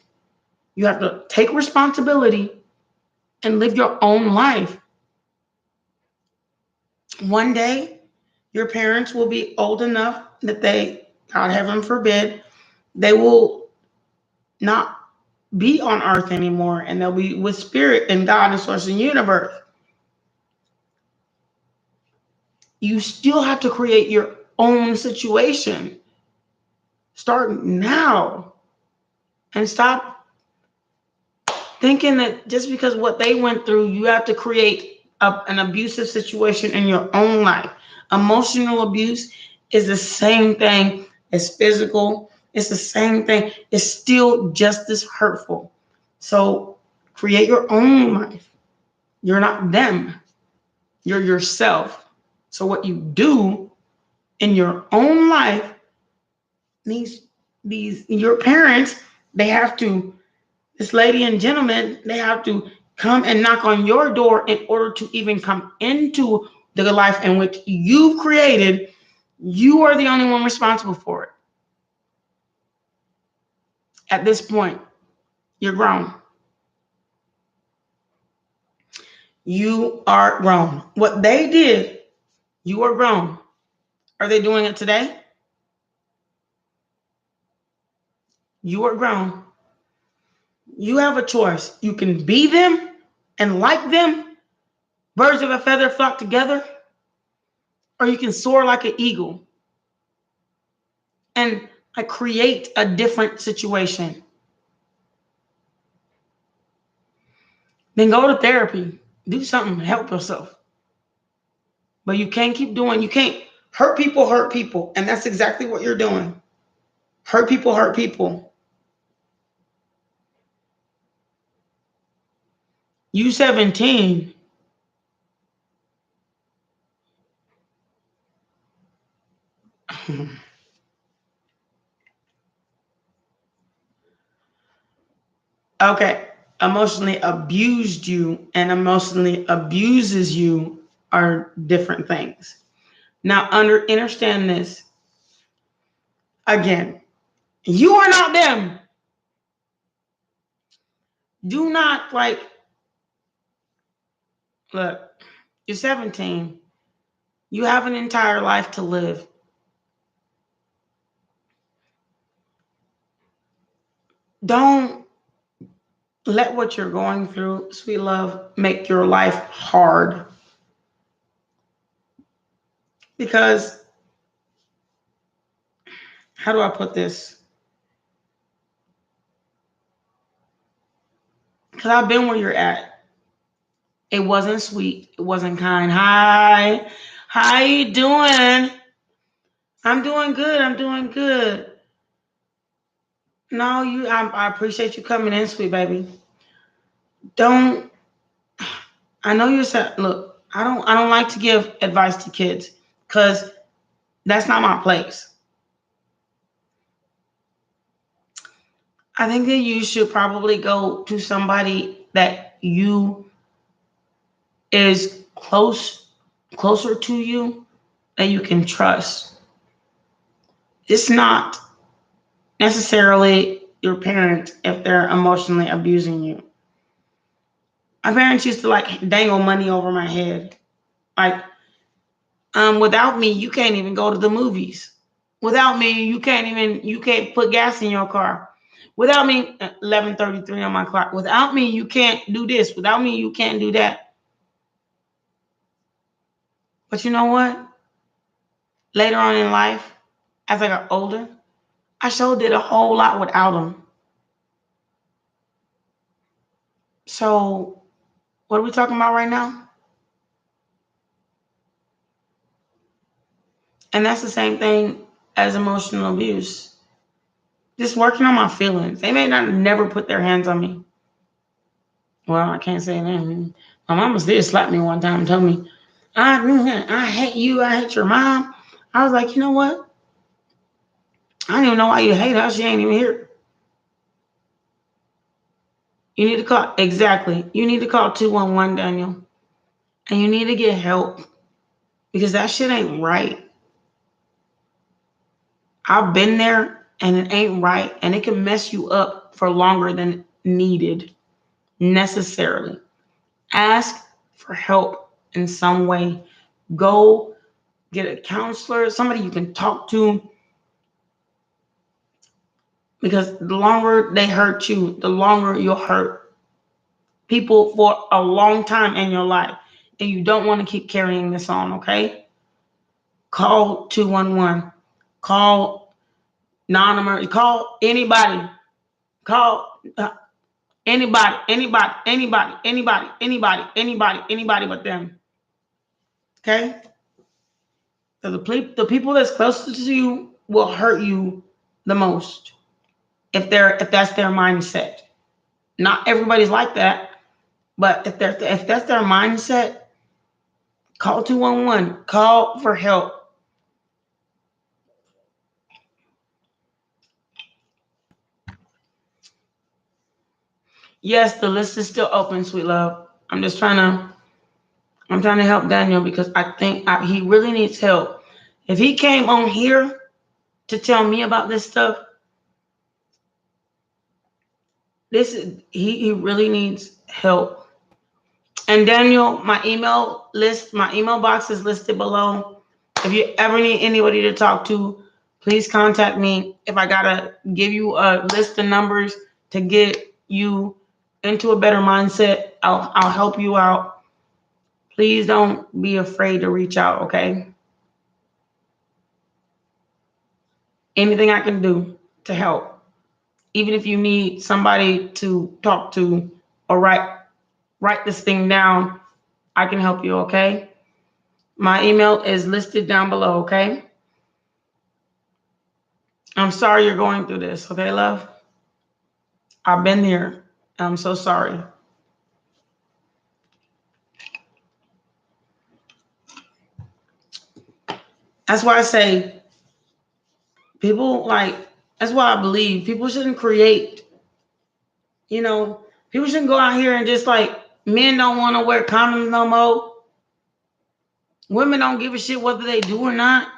You have to take responsibility and live your own life. One day, your parents will be old enough that God heaven forbid, they will not be on earth anymore, and they'll be with spirit and God and source and universe. You still have to create your own situation. Start now and stop thinking that just because what they went through, you have to create an abusive situation in your own life. Emotional abuse is the same thing as physical It's the same thing. It's still just as hurtful. So create your own life. You're not them. You're yourself. So what you do in your own life, these your parents, they have to, this lady and gentleman, they have to come and knock on your door in order to even come into the life in which you've created. You are the only one responsible for it. At this point, you're grown. You are grown. What they did, you are grown. Are they doing it today? You are grown. You have a choice. You can be them and like them, birds of a feather flock together, or you can soar like an eagle and create a different situation. Then go to therapy. Do something to help yourself. But you can't keep doing, you can't hurt people. And that's exactly what you're doing. Hurt people. You 17. Okay. Emotionally abused you and emotionally abuses you are different things. Now, understand this. Again, you are not them. Do not look, you're 17. You have an entire life to live. Don't let what you're going through, sweet love, make your life hard. Because, how do I put this? Because I've been where you're at. It wasn't sweet. It wasn't kind. Hi. How you doing? I'm doing good. No, I appreciate you coming in, sweet baby. Don't, I know you said, look, I don't like to give advice to kids because that's not my place. I think that you should probably go to somebody that you is closer to you that you can trust. It's not necessarily your parents if they're emotionally abusing you. My parents used to dangle money over my head. Without me, you can't even go to the movies. Without me, you can't put gas in your car. Without me, 11:33 on my clock. Without me, you can't do this. Without me, you can't do that. But you know what? Later on in life, as I got older, I sure did a whole lot without them. So, what are we talking about right now? And that's the same thing as emotional abuse. Just working on my feelings. They may not never put their hands on me. Well, I can't say that. My mama did slap me one time and told me, I hate you. I hate your mom. I was like, you know what? I don't even know why you hate her. She ain't even here. You need to call. Exactly. You need to call 211, Daniel. And you need to get help because that shit ain't right. I've been there and it ain't right. And it can mess you up for longer than needed necessarily. Ask for help in some way. Go get a counselor, somebody you can talk to. Because the longer they hurt you, the longer you'll hurt people for a long time in your life. And you don't want to keep carrying this on, okay? Call 211. Call anonymous. Call anybody. Call anybody but them. Okay? So the people that's closest to you will hurt you the most if that's their mindset. Not everybody's like that, but if that's their mindset, call 211. Call for help. Yes, the list is still open, sweet love. I'm trying to help Daniel because I think he really needs help. If he came on here to tell me about this stuff, he really needs help. And Daniel, my email box is listed below. If you ever need anybody to talk to, please contact me. If I gotta give you a list of numbers to get you into a better mindset, I'll help you out. Please don't be afraid to reach out, okay? Anything I can do to help. Even if you need somebody to talk to or write this thing down, I can help you, okay? My email is listed down below, okay? I'm sorry you're going through this, okay, love? I've been there. I'm so sorry. That's why I say that's why I believe people shouldn't create, people shouldn't go out here and just men don't want to wear condoms no more. Women don't give a shit whether they do or not.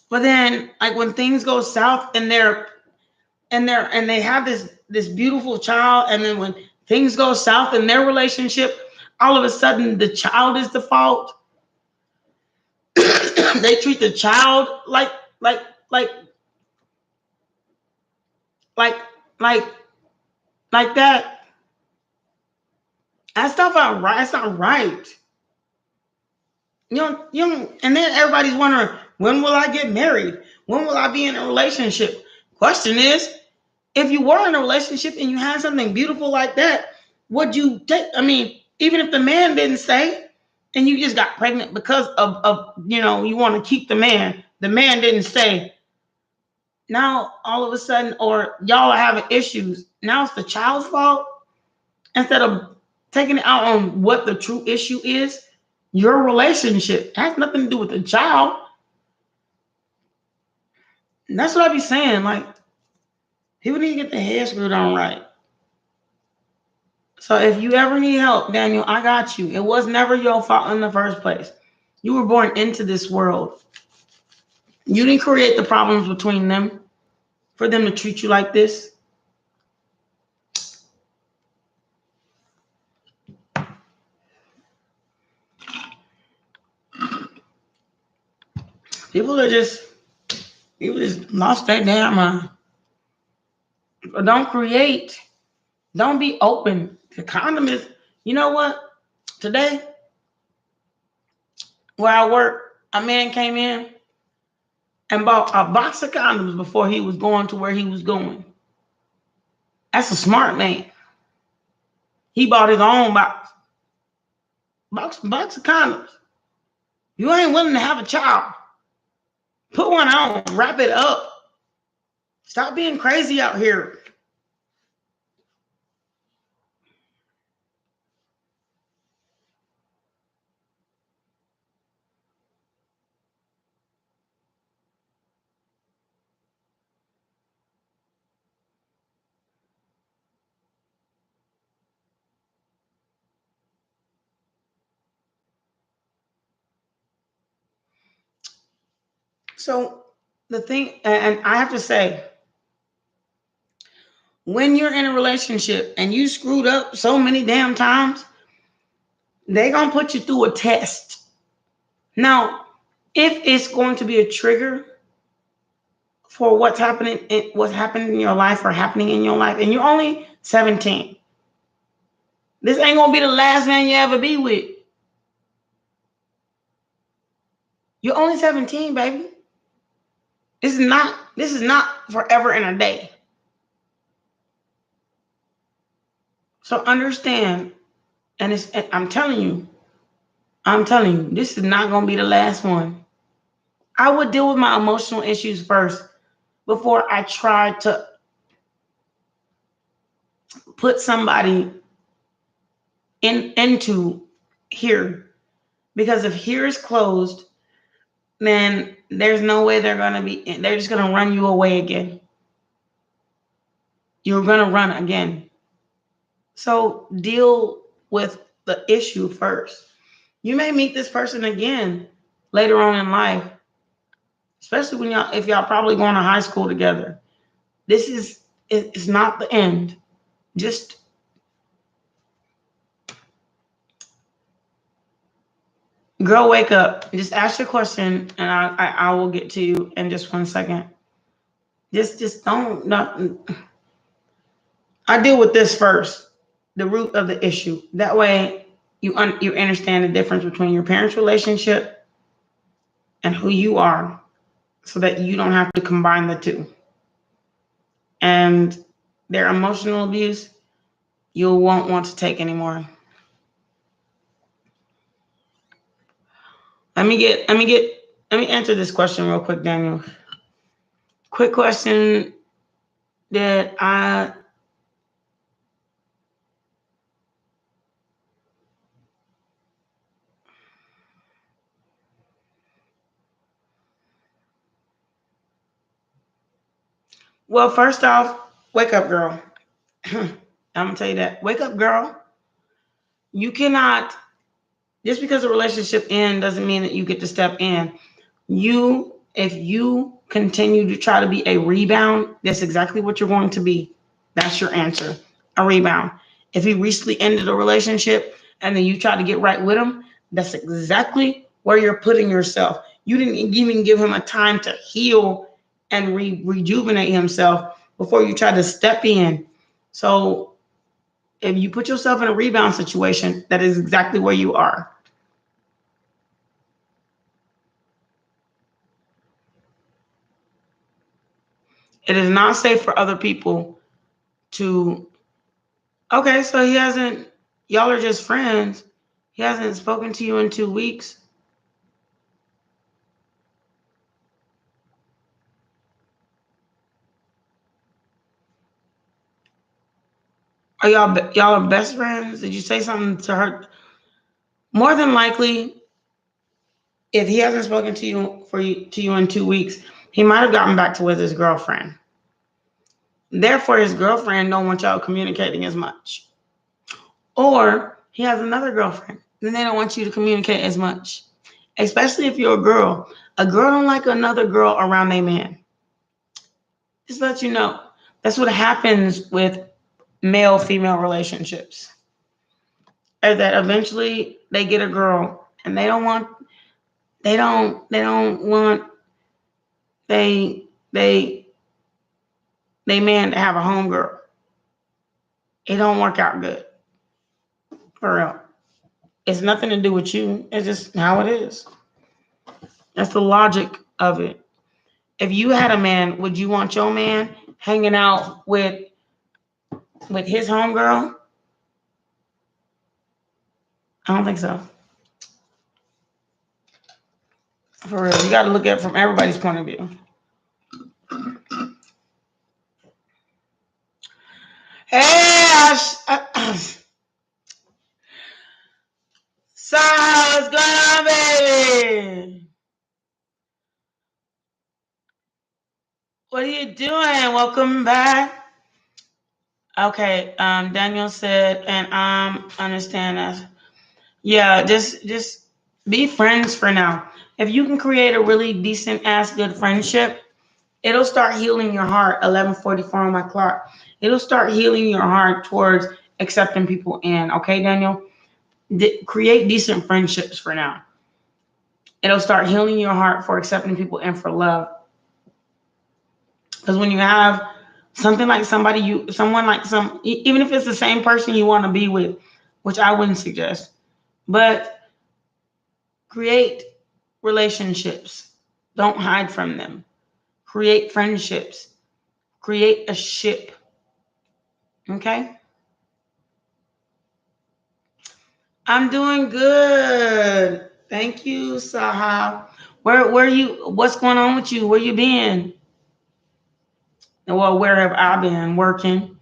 But then when things go south and they have this beautiful child, and then when things go south in their relationship, all of a sudden the child is the fault. They treat the child like that. That's not right. That's not right. And then everybody's wondering, when will I get married? When will I be in a relationship? Question is, if you were in a relationship and you had something beautiful like that, would you take? I mean, even if the man didn't say, and you just got pregnant because of you want to keep the man didn't stay. Now all of a sudden, or y'all are having issues. Now it's the child's fault instead of taking it out on what the true issue is. Your relationship it has nothing to do with the child. And that's what I be saying. People need to get their head screwed on right. So if you ever need help, Daniel, I got you. It was never your fault in the first place. You were born into this world. You didn't create the problems between them for them to treat you like this. People just lost their damn mind. But don't create. Don't be open. The condom is, you know what? Today, where I work, a man came in and bought a box of condoms before he was going to where he was going. That's a smart man. He bought his own box of condoms. You ain't willing to have a child. Put one on, wrap it up. Stop being crazy out here. So the thing, and I have to say, when you're in a relationship and you screwed up so many damn times, they're going to put you through a test. Now, if it's going to be a trigger for what's happening in your life or happening in your life, and you're only 17, this ain't going to be the last man you ever be with. You're only 17, baby. This is not forever and a day. So understand, I'm telling you, this is not going to be the last one. I would deal with my emotional issues first before I try to put somebody into here. Because if here is closed, then there's no way they're just going to run you away again. You're going to run again. So deal with the issue first. You may meet this person again later on in life, especially when if y'all probably going to high school together. It's not the end. Just girl, wake up. Just ask your question, and I will get to you in just 1 second. Just don't. I deal with this first, the root of the issue. That way, you understand the difference between your parents' relationship and who you are, so that you don't have to combine the two. And their emotional abuse, you won't want to take anymore. Let me answer this question real quick, Daniel. Quick question that well, first off, wake up, girl. I'm gonna tell you that. Wake up, girl. You cannot, just because a relationship ends doesn't mean that you get to step in. If you continue to try to be a rebound, that's exactly what you're going to be. That's your answer, a rebound. If he recently ended a relationship and then you try to get right with him, that's exactly where you're putting yourself. You didn't even give him a time to heal and rejuvenate himself before you try to step in. So if you put yourself in a rebound situation, that is exactly where you are. It is not safe for other people to, okay, so y'all are just friends. He hasn't spoken to you in 2 weeks. Are y'all are best friends? Did you say something to her? More than likely, if he hasn't spoken to you in 2 weeks, he might have gotten back to with his girlfriend. Therefore, his girlfriend don't want y'all communicating as much. Or he has another girlfriend, then they don't want you to communicate as much. Especially if you're a girl. A girl don't like another girl around a man. Just let you know. That's what happens with male-female relationships. Is that eventually they get a girl and they don't want they man to have a homegirl. It don't work out good. For real. It's nothing to do with you. It's just how it is. That's the logic of it. If you had a man, would you want your man hanging out with his homegirl? I don't think so. For real. You got to look at it from everybody's point of view. Hey, Ash. So, what's going on, baby? What are you doing? Welcome back. Okay, Daniel said, and understand that. Yeah, just be friends for now. If you can create a really decent ass good friendship, it'll start healing your heart. 11:44 on my clock. It'll start healing your heart towards accepting people in. Okay, Daniel? Create decent friendships for now. It'll start healing your heart for accepting people in for love. Because when you have something like even if it's the same person you want to be with, which I wouldn't suggest, but create relationships. Don't hide from them. Create friendships. Create a ship. Okay? I'm doing good. Thank you, Sahab. Where you? What's going on with you? Where you been? Well, where have I been working?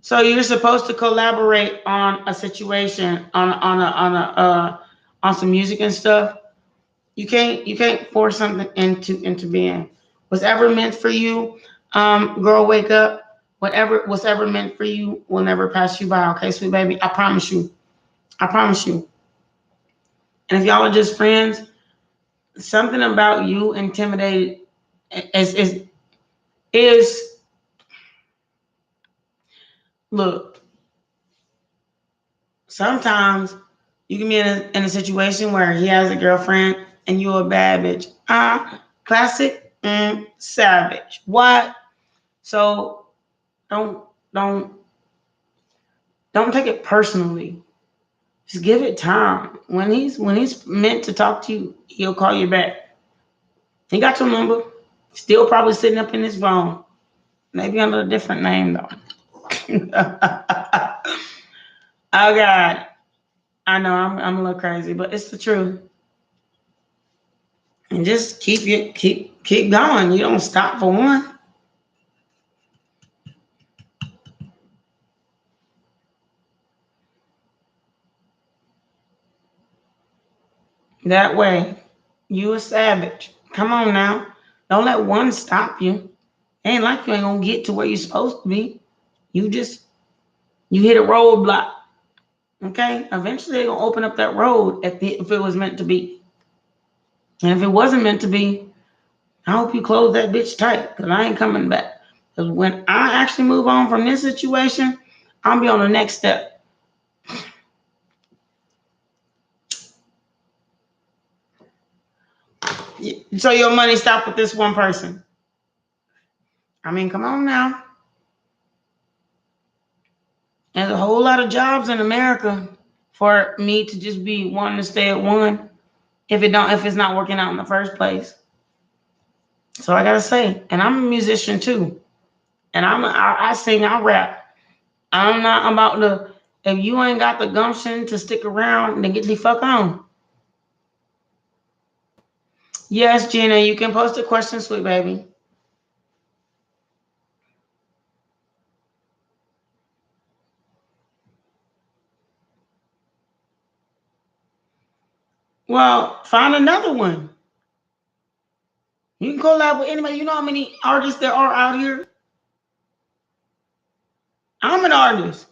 So you're supposed to collaborate on a situation, on some music and stuff. You can't force something into being. What's ever meant for you, girl, wake up. What's ever meant for you will never pass you by. Okay, sweet baby, I promise you. I promise you. And if y'all are just friends, something about you intimidated is look. Sometimes you can be in a situation where he has a girlfriend and you're a bad bitch. Classic, savage. What? So don't don't don't take it personally. Just give it time. When he's meant to talk to you, he'll call you back. He got your number. Still probably sitting up in his phone. Maybe under a different name though. Oh God. I know I'm a little crazy, but it's the truth. And just keep going. You don't stop for one. That way, you a savage. Come on now. Don't let one stop you. Ain't like you ain't gonna get to where you're supposed to be. You hit a roadblock. Okay? Eventually they're gonna open up that road if it was meant to be. And if it wasn't meant to be, I hope you close that bitch tight, because I ain't coming back. Because when I actually move on from this situation, I'll be on the next step. So your money stopped with this one person. I mean, come on now. There's a whole lot of jobs in America for me to just be wanting to stay at one if it's not working out in the first place. So I gotta say, and I'm a musician too, and I sing, I rap. I'm not about to. If you ain't got the gumption to stick around, then get the fuck on. Yes, Gina, you can post a question, sweet baby. Well, find another one. You can collab with anybody. You know how many artists there are out here? I'm an artist.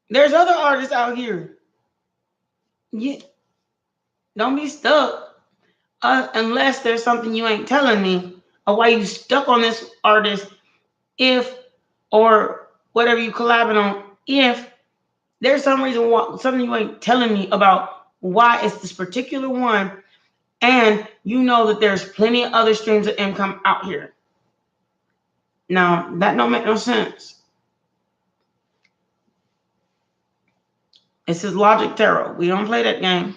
There's other artists out here. Yeah, don't be stuck unless there's something you ain't telling me or why you stuck on this artist if or whatever you collabing on. If there's some reason why something you ain't telling me about why it's this particular one, and you know that there's plenty of other streams of income out here. Now that don't make no sense. This is logic tarot. We don't play that game.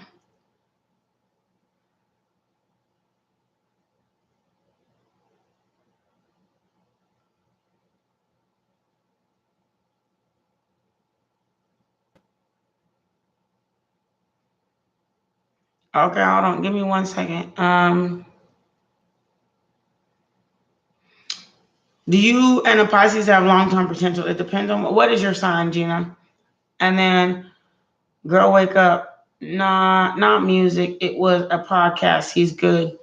Okay, hold on. Give me 1 second. Do you and the Pisces have long-term potential? It depends on what is your sign, Gina. And then, girl, wake up. Nah, not music. It was a podcast. He's good.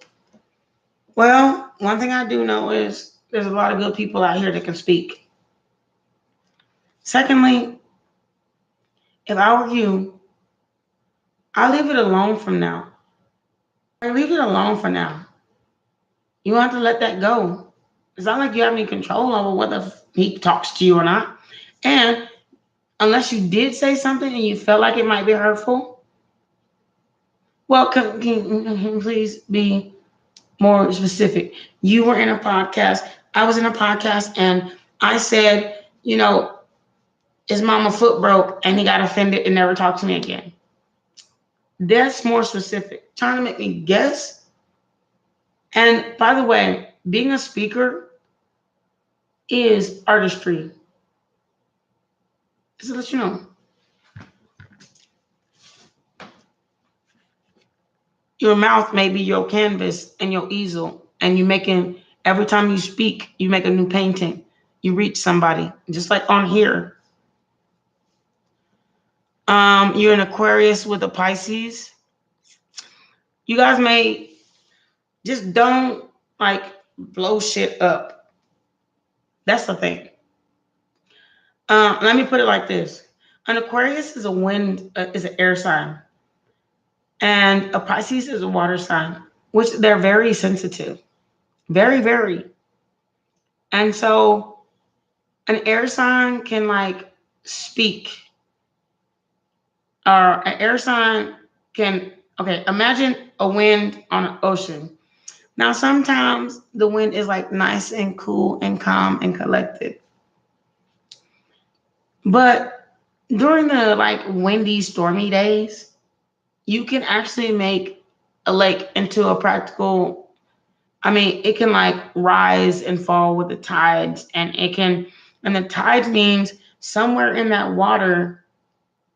Well, one thing I do know is there's a lot of good people out here that can speak. Secondly, if I were you, I'll leave it alone from now. I leave it alone for now. You have to let that go. It's not like you have any control over whether he talks to you or not. And unless you did say something and you felt like it might be hurtful, well, can you please be more specific? You were in a podcast. I was in a podcast, and I said, his mama foot broke, and he got offended and never talked to me again. That's more specific. Trying to make me guess. And by the way, being a speaker is artistry. Just to let you know. Your mouth may be your canvas and your easel, and you're making, every time you speak, you make a new painting. You reach somebody, just like on here. You're an Aquarius with a Pisces. You guys may just don't like blow shit up. That's the thing. Let me put it like this: an Aquarius is a wind, is an air sign, and a Pisces is a water sign, which they're very sensitive, very, very. And so, an air sign can like speak, or an air sign can. Okay, imagine a wind on an ocean. Now, sometimes the wind is like nice and cool and calm and collected. But during the like windy, stormy days, you can actually make a lake into a practical, I mean, it can like rise and fall with the tides, and the tides means somewhere in that water,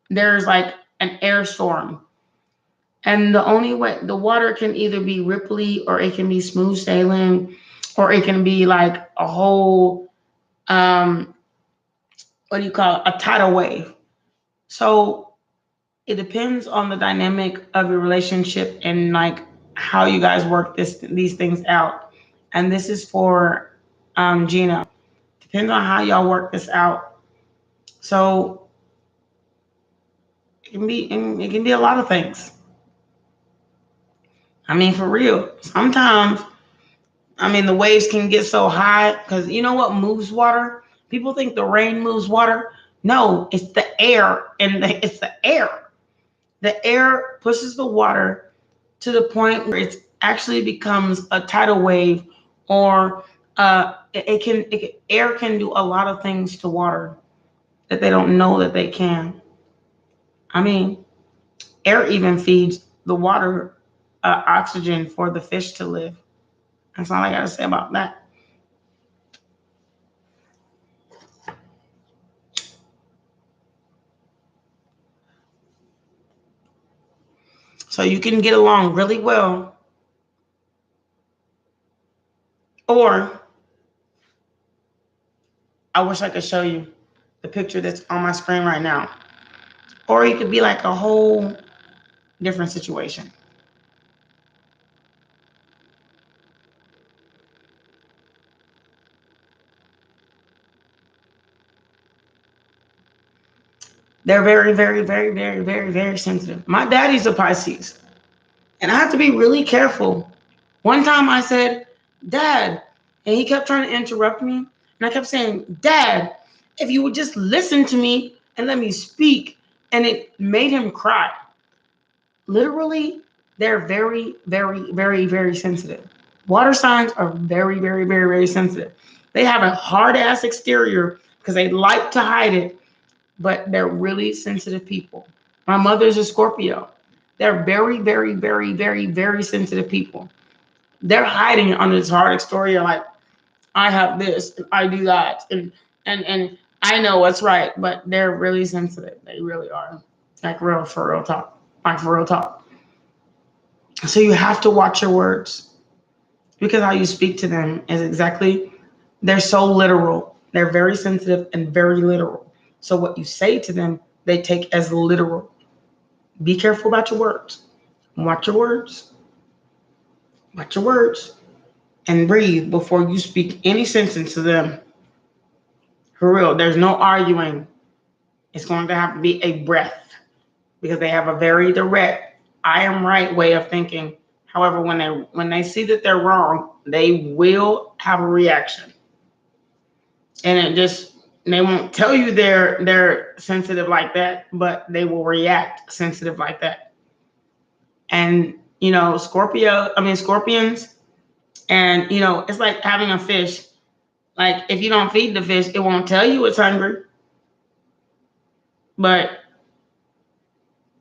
there's like an air storm. And the only way, the water can either be ripply, or it can be smooth sailing, or it can be like a whole, what do you call it? A tidal wave. So it depends on the dynamic of your relationship and like how you guys work these things out. And this is for Gina. Depends on how y'all work this out. So it can be a lot of things. I mean, for real. Sometimes, I mean, the waves can get so high because you know what moves water? People think the rain moves water. No, it's the air, and it's the air. The air pushes the water to the point where it actually becomes a tidal wave, or air can do a lot of things to water that they don't know that they can. I mean, air even feeds the water oxygen for the fish to live. That's all I got to say about that. So you can get along really well, or I wish I could show you the picture that's on my screen right now. Or you could be like a whole different situation. They're very, very, very, very, very, very sensitive. My daddy's a Pisces, and I have to be really careful. One time I said, Dad, and he kept trying to interrupt me. And I kept saying, Dad, if you would just listen to me and let me speak. And it made him cry. Literally, they're very, very, very, very sensitive. Water signs are very, very, very, very sensitive. They have a hard ass exterior because they like to hide it, but they're really sensitive people. My mother's a Scorpio. They're very, very, very, very, very sensitive people. They're hiding under this hard exterior, like I have this, and I do that, and I know what's right, but they're really sensitive. They really are. Like real, for real talk. Like for real talk. So you have to watch your words, because how you speak to them is exactly, they're so literal. They're very sensitive and very literal. So what you say to them, they take as literal. Be careful about your words. Watch your words. Watch your words. And breathe before you speak any sentence to them. For real, there's no arguing. It's going to have to be a breath, because they have a very direct, I am right way of thinking. However, when they see that they're wrong, they will have a reaction. And they won't tell you they're sensitive like that, but they will react sensitive like that. And scorpions, and it's like having a fish. Like if you don't feed the fish, it won't tell you it's hungry. But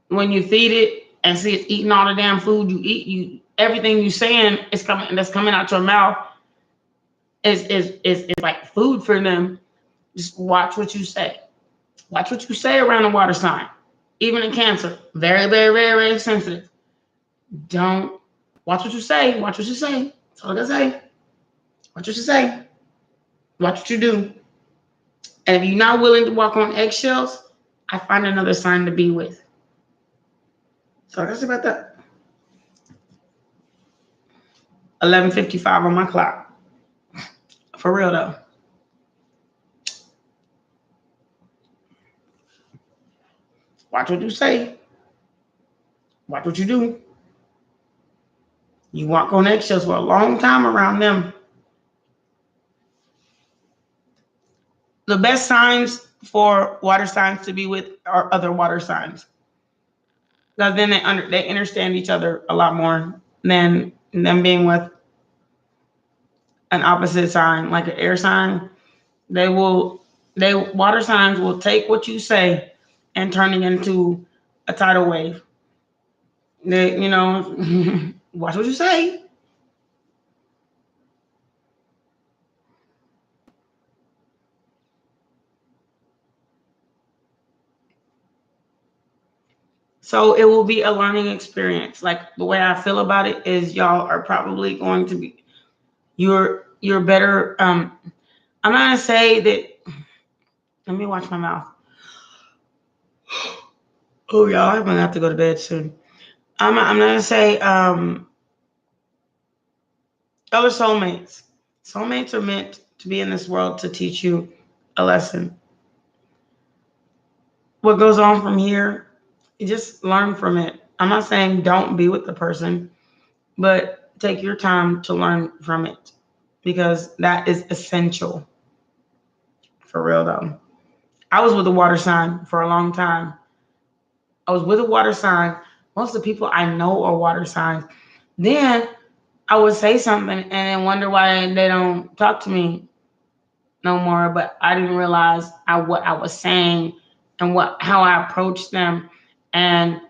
when you feed it and see it's eating all the damn food you eat, everything you saying that's coming out your mouth is like food for them. Just watch what you say. Watch what you say around a water sign. Even in Cancer, very, very, very, very sensitive. Don't watch what you say. Watch what you say. That's all I gotta say. Watch what you say. Watch what you do. And if you're not willing to walk on eggshells, I find another sign to be with. So that's about that. 11:55 on my clock. For real though. Watch what you say. Watch what you do. You walk on eggshells for a long time around them. The best signs for water signs to be with are other water signs. Because then they understand each other a lot more than them being with an opposite sign, like an air sign. Water signs will take what you say and turn it into a tidal wave. Watch what you say. So it will be a learning experience. Like the way I feel about it is y'all are probably going to be, you're better. I'm not gonna say that. Let me watch my mouth. Oh y'all, I'm gonna have to go to bed soon. I'm not gonna say other soulmates. Soulmates are meant to be in this world to teach you a lesson. What goes on from here, you just learn from it. I'm not saying don't be with the person, but take your time to learn from it because that is essential. For real though. I was with a water sign for a long time. I was with a water sign. Most of the people I know are water signs. Then I would say something and then wonder why they don't talk to me no more. But I didn't realize what I was saying and how I approached them. And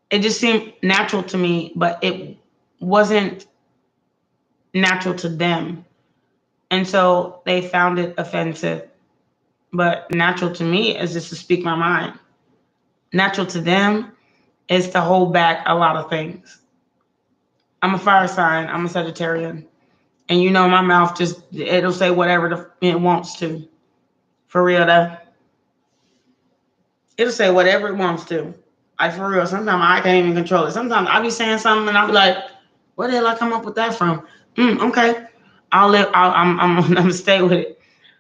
it just seemed natural to me, but it wasn't natural to them. And so they found it offensive. But natural to me is just to speak my mind. Natural to them is to hold back a lot of things. I'm a fire sign. I'm a Sagittarian. And my mouth it'll say whatever it wants to. For real though. It'll say whatever it wants to. Like for real. Sometimes I can't even control it. Sometimes I'll be saying something and I'll be like, where the hell I come up with that from? Okay. I'm gonna stay with it.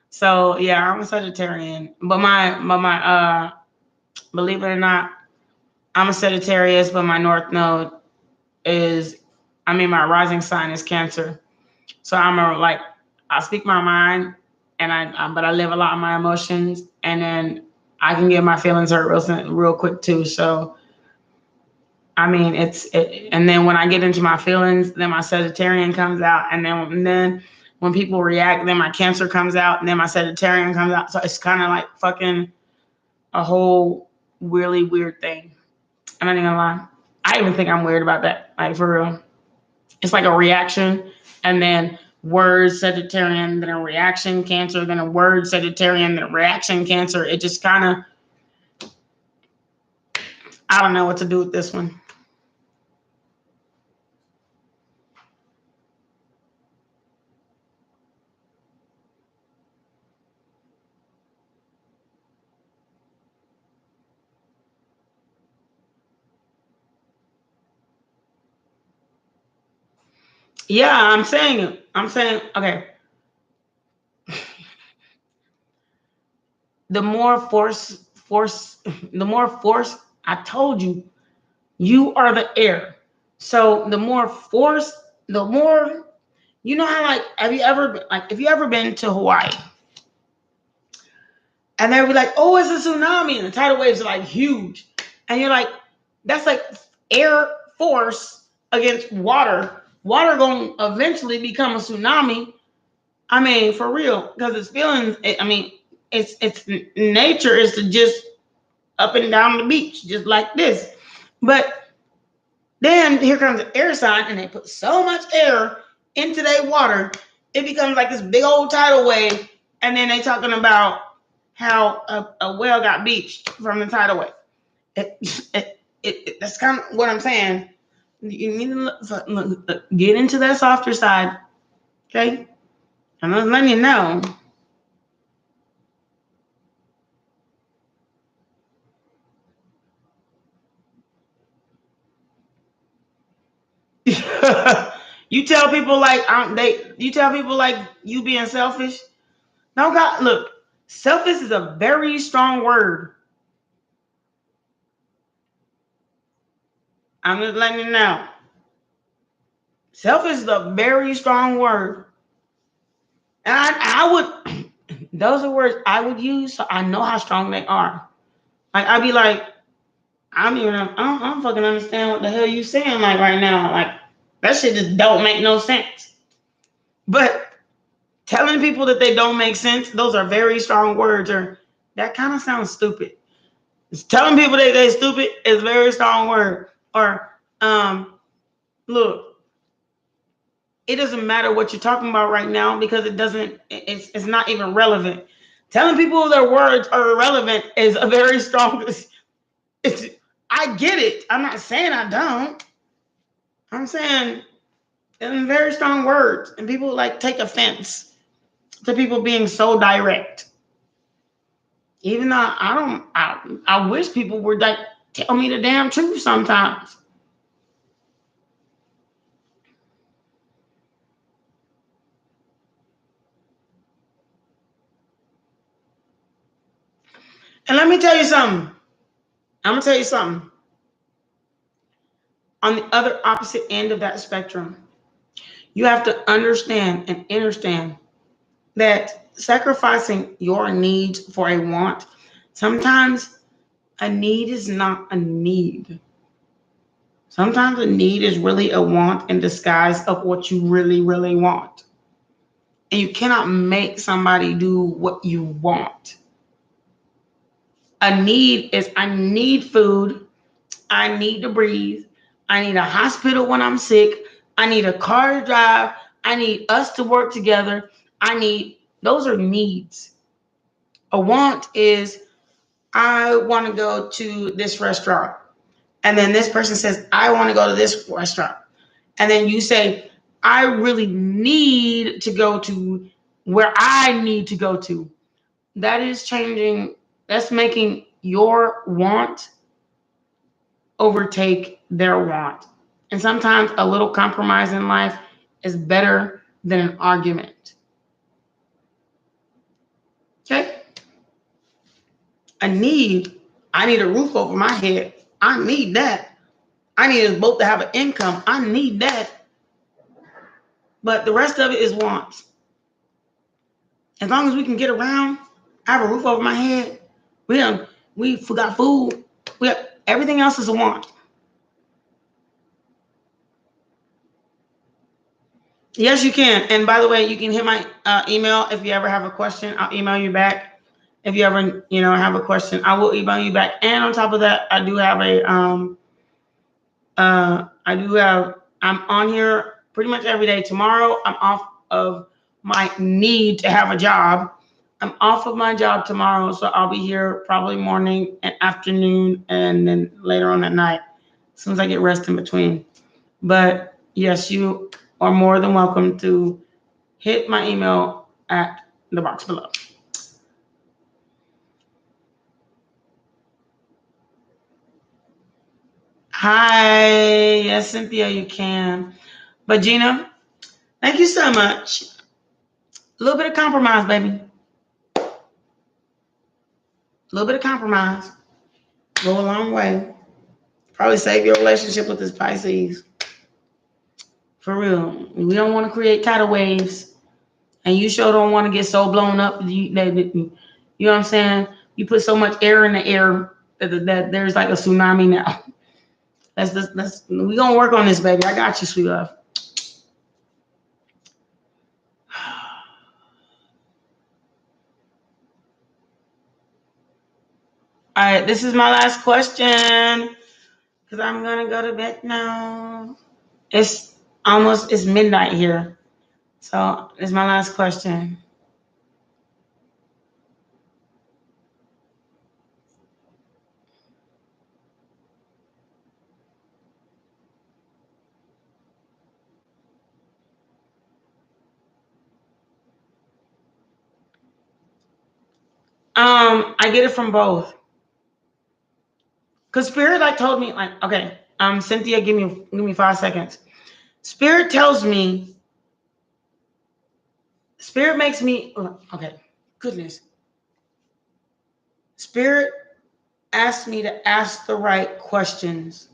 So yeah, I'm a Sagittarian. But my believe it or not, I'm a Sagittarius, but my North Node my rising sign is Cancer. So I speak my mind, but I live a lot of my emotions, and then I can get my feelings hurt real quick too. So, and then when I get into my feelings, then my Sagittarian comes out, and then when people react, then my Cancer comes out, and then my Sagittarian comes out. So it's kind of like fucking a whole really weird thing. I'm not even gonna lie. I even think I'm weird about that. Like for real. It's like a reaction and then word Sagittarian, then a reaction Cancer, then a word Sagittarian, then a reaction Cancer. It just kind of, I don't know what to do with this one. Yeah, I'm saying it. I'm saying, okay. The more force, I told you, you are the air. So the more force, the more, how have you ever been to Hawaii? And they'll be like, oh, it's a tsunami. And the tidal waves are like huge. And you're like, that's like air force against water. Water going to eventually become a tsunami. For real. Because it's feelings, it's nature is to just up and down the beach, just like this. But then here comes the air sign, and they put so much air into their water, it becomes like this big old tidal wave. And then they talking about how a whale got beached from the tidal wave. that's kind of what I'm saying. You need to get into that softer side, okay? I'm just letting you know. You tell people like you tell people like you being selfish. No, God, look, selfish is a very strong word. I'm just letting you know. Selfish is a very strong word. And I would, those are words I would use so I know how strong they are. Like, I'd be like, I don't fucking understand what the hell you saying like right now. Like, that shit just don't make no sense. But telling people that they don't make sense, those are very strong words, or that kind of sounds stupid. It's telling people that they stupid is a very strong word. Or, look, it doesn't matter what you're talking about right now because it's not even relevant. Telling people their words are irrelevant is a very strong, I get it. I'm not saying I don't. I'm saying in very strong words, and people like take offense to people being so direct. Even though I wish people would like tell me the damn truth sometimes. And let me tell you something. I'm gonna tell you something. On the other opposite end of that spectrum, you have to understand and understand that sacrificing your needs for a want, sometimes a need is not a need. Sometimes a need is really a want in disguise of what you really, really want. And you cannot make somebody do what you want. A need is, I need food, I need to breathe, I need a hospital when I'm sick, I need a car to drive, I need us to work together, those are needs. A want is, I want to go to this restaurant. And then this person says, I want to go to this restaurant. And then you say, I really need to go to where I need to go to. That is changing, that's making your want overtake their want. And sometimes a little compromise in life is better than an argument. Okay? I need a roof over my head. I need that. I need us both to have an income. I need that. But the rest of it is wants. As long as we can get around, I have a roof over my head. We forgot food. Everything else is a want. Yes, you can. And by the way, you can hit my email if you ever have a question. I'll email you back. If you ever, have a question, I will email you back. And on top of that, I do have I'm on here pretty much every day. Tomorrow, I'm off of my need to have a job. I'm off of my job tomorrow, so I'll be here probably morning and afternoon, and then later on at night, as soon as I get rest in between. But yes, you are more than welcome to hit my email at the box below. Hi, yes, Cynthia, you can. But Gina, thank you so much. A little bit of compromise, baby. A little bit of compromise. Go a long way. Probably save your relationship with this Pisces. For real. We don't want to create tidal waves. And you sure don't want to get so blown up. You know what I'm saying? You put so much air in the air that there's like a tsunami now. We gonna work on this, baby. I got you, sweet love. All right, this is my last question because I'm gonna go to bed now. It's midnight here, so it's my last question. I get it from both. Because Spirit like told me, like, okay, Cynthia, give me 5 seconds. Spirit tells me, Spirit makes me, okay, goodness. Spirit asked me to ask the right questions.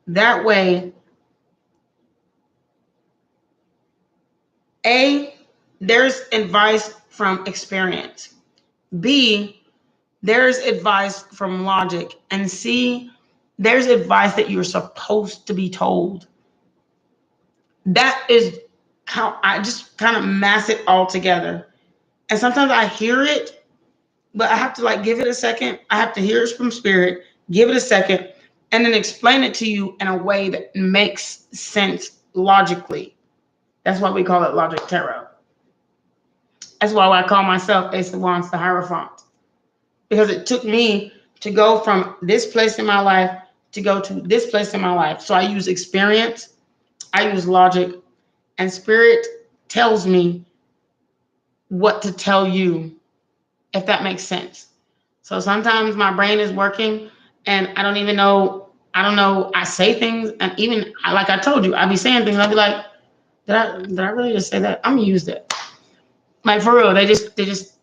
That way, A, there's advice from experience. B, there's advice from logic. And C, there's advice that you're supposed to be told. That is how I just kind of mass it all together. And sometimes I hear it, but I have to like give it a second. I have to hear it from Spirit, give it a second, and then explain it to you in a way that makes sense logically. That's why we call it Logic Tarot. That's why I call myself Ace of Wands, the Hierophant. Because it took me to go from this place in my life to go to this place in my life. So I use experience, I use logic, and Spirit tells me what to tell you, if that makes sense. So sometimes my brain is working and I don't even know, I say things, and even like I told you, I be saying things, I'll be like, did I really just say that? I'm gonna use that. Like for real, they just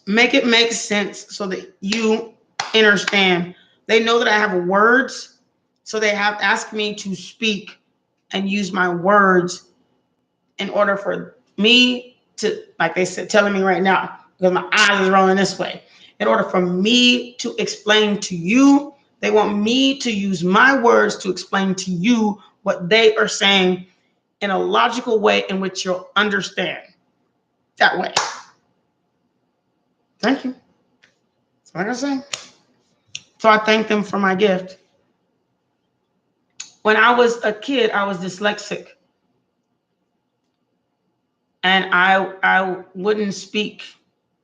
make it make sense so that you understand. They know that I have words, so they have asked me to speak and use my words in order for me to, like they said, telling me right now, because my eyes is rolling this way. In order for me to explain to you, they want me to use my words to explain to you what they are saying in a logical way in which you'll understand. That way. Thank you. That's what I gotta say. So I thank them for my gift. When I was a kid, I was dyslexic. And I wouldn't speak.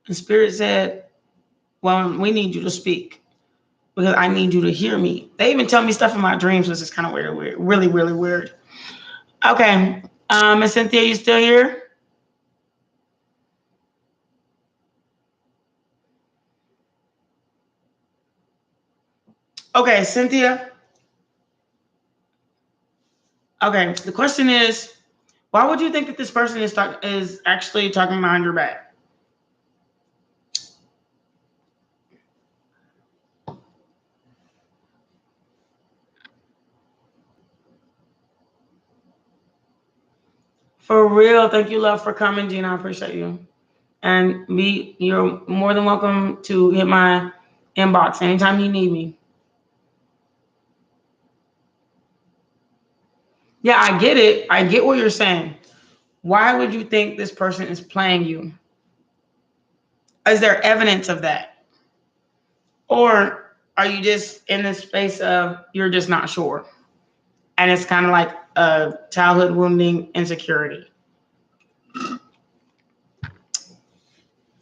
And Spirit said, well, we need you to speak because I need you to hear me. They even tell me stuff in my dreams, which is kind of weird, really, really weird. Okay. Miss Cynthia, you still here? Okay, Cynthia. Okay, the question is, why would you think that this person is actually talking behind your back? For real, thank you, love, for coming, Gina. I appreciate you. And you're more than welcome to hit my inbox anytime you need me. Yeah, I get it. I get what you're saying. Why would you think this person is playing you? Is there evidence of that? Or are you just in this space of you're just not sure? And it's kind of like a childhood wounding insecurity.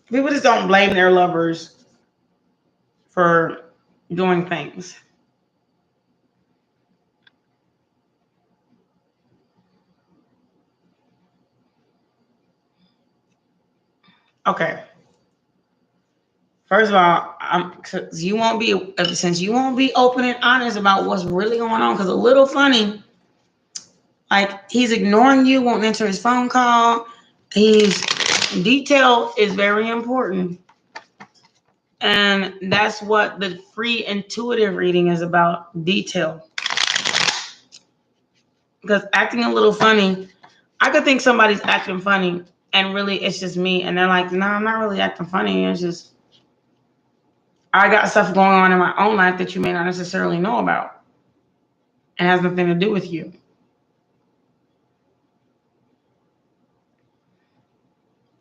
People just don't blame their lovers for doing things. Okay. First of all, since you won't be open and honest about what's really going on, because a little funny, like he's ignoring you, won't answer his phone call. Detail is very important. And that's what the free intuitive reading is about, detail. Because acting a little funny, I could think somebody's acting funny and really it's just me. And they're like, no, I'm not really acting funny. It's just, I got stuff going on in my own life that you may not necessarily know about. It has nothing to do with you.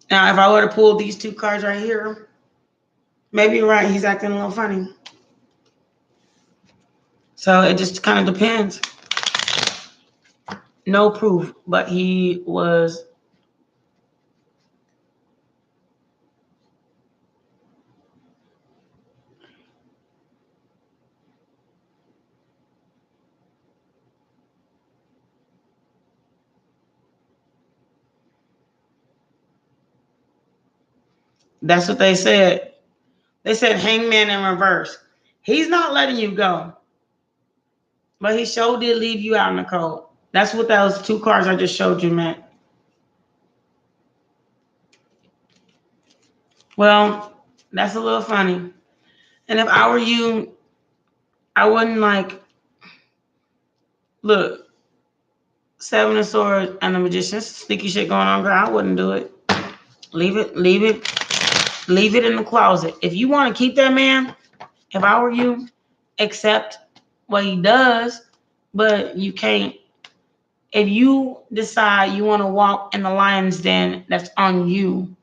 Now, if I were to pull these two cards right here, maybe you're right. He's acting a little funny. So it just kind of depends. No proof, but he was. That's what they said. They said hangman in reverse. He's not letting you go. But he sure did leave you out in the cold. That's what those 2 cards I just showed you meant. Well, that's a little funny. And if I were you, I wouldn't like, look, 7 of Swords and the Magician. Sneaky shit going on, girl. I wouldn't do it. Leave it in the closet. If you want to keep that man, if I were you, accept what he does, but you can't. If you decide you want to walk in the lion's den, that's on you.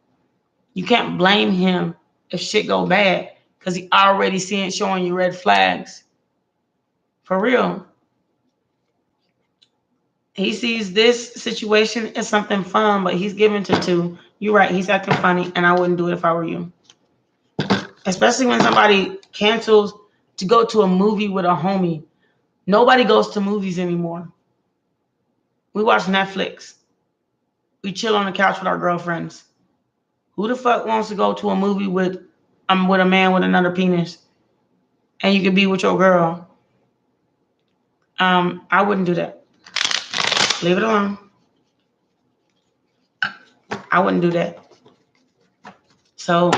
You can't blame him if shit go bad because he already showing you red flags. For real. He sees this situation as something fun, but he's given to 2. You're right. He's acting funny, and I wouldn't do it if I were you. Especially when somebody cancels to go to a movie with a homie. Nobody goes to movies anymore. We watch Netflix. We chill on the couch with our girlfriends. Who the fuck wants to go to a movie with a man with another penis? And you can be with your girl. I wouldn't do that. Leave it alone. I wouldn't do that. So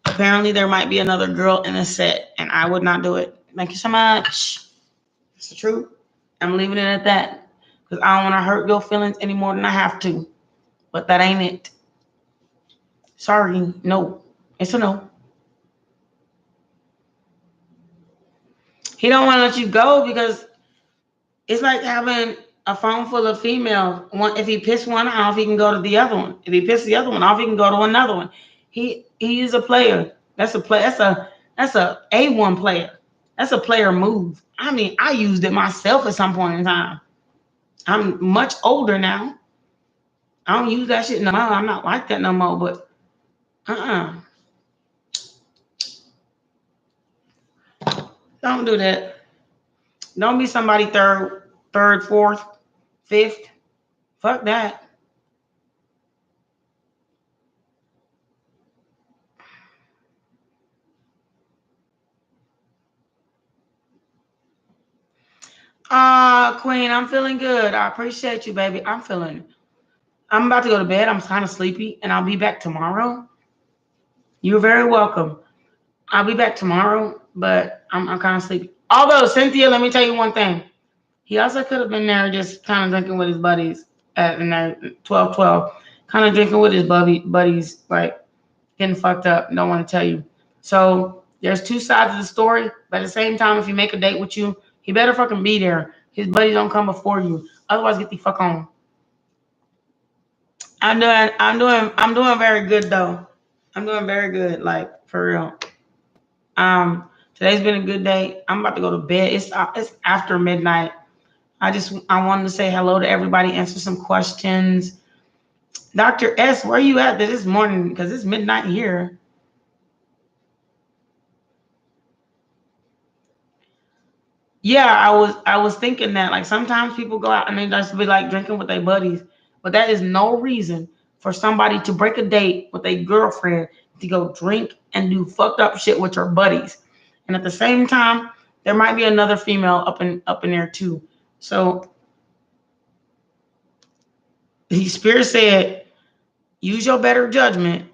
apparently there might be another girl in the set, and I would not do it. Thank you so much. It's the truth. I'm leaving it at that because I don't want to hurt your feelings any more than I have to. But that ain't it. Sorry, no. It's a no. He don't want to let you go because it's like having a phone full of females. If he pisses one off, he can go to the other one. If he pisses the other one off, he can go to another one. He is a player. That's a play. That's a A1 player. That's a player move. I mean, I used it myself at some point in time. I'm much older now. I don't use that shit no more. I'm not like that no more. But don't do that. Don't be somebody third, fourth, fifth. Fuck that. Queen, I'm feeling good. I appreciate you, baby. I'm about to go to bed. I'm kind of sleepy, and I'll be back tomorrow. You're very welcome. I'll be back tomorrow, but I'm kind of sleepy. Although, Cynthia, let me tell you one thing. He also could have been there just kind of drinking with his buddies at 12-12. Kind of drinking with his buddies, like getting fucked up. Don't want to tell you. So there's 2 sides of the story, but at the same time, if you make a date with you, he better fucking be there. His buddies don't come before you. Otherwise, get the fuck on. I'm doing very good though. I'm doing very good, like for real. Today's been a good day. I'm about to go to bed. It's after midnight. I wanted to say hello to everybody, answer some questions. Dr. S, where are you at this morning? Because it's midnight here. Yeah, I was thinking that like sometimes people go out and they just be like drinking with their buddies, but that is no reason for somebody to break a date with a girlfriend to go drink and do fucked up shit with your buddies. And at the same time, there might be another female up in there too. So the spirit said, use your better judgment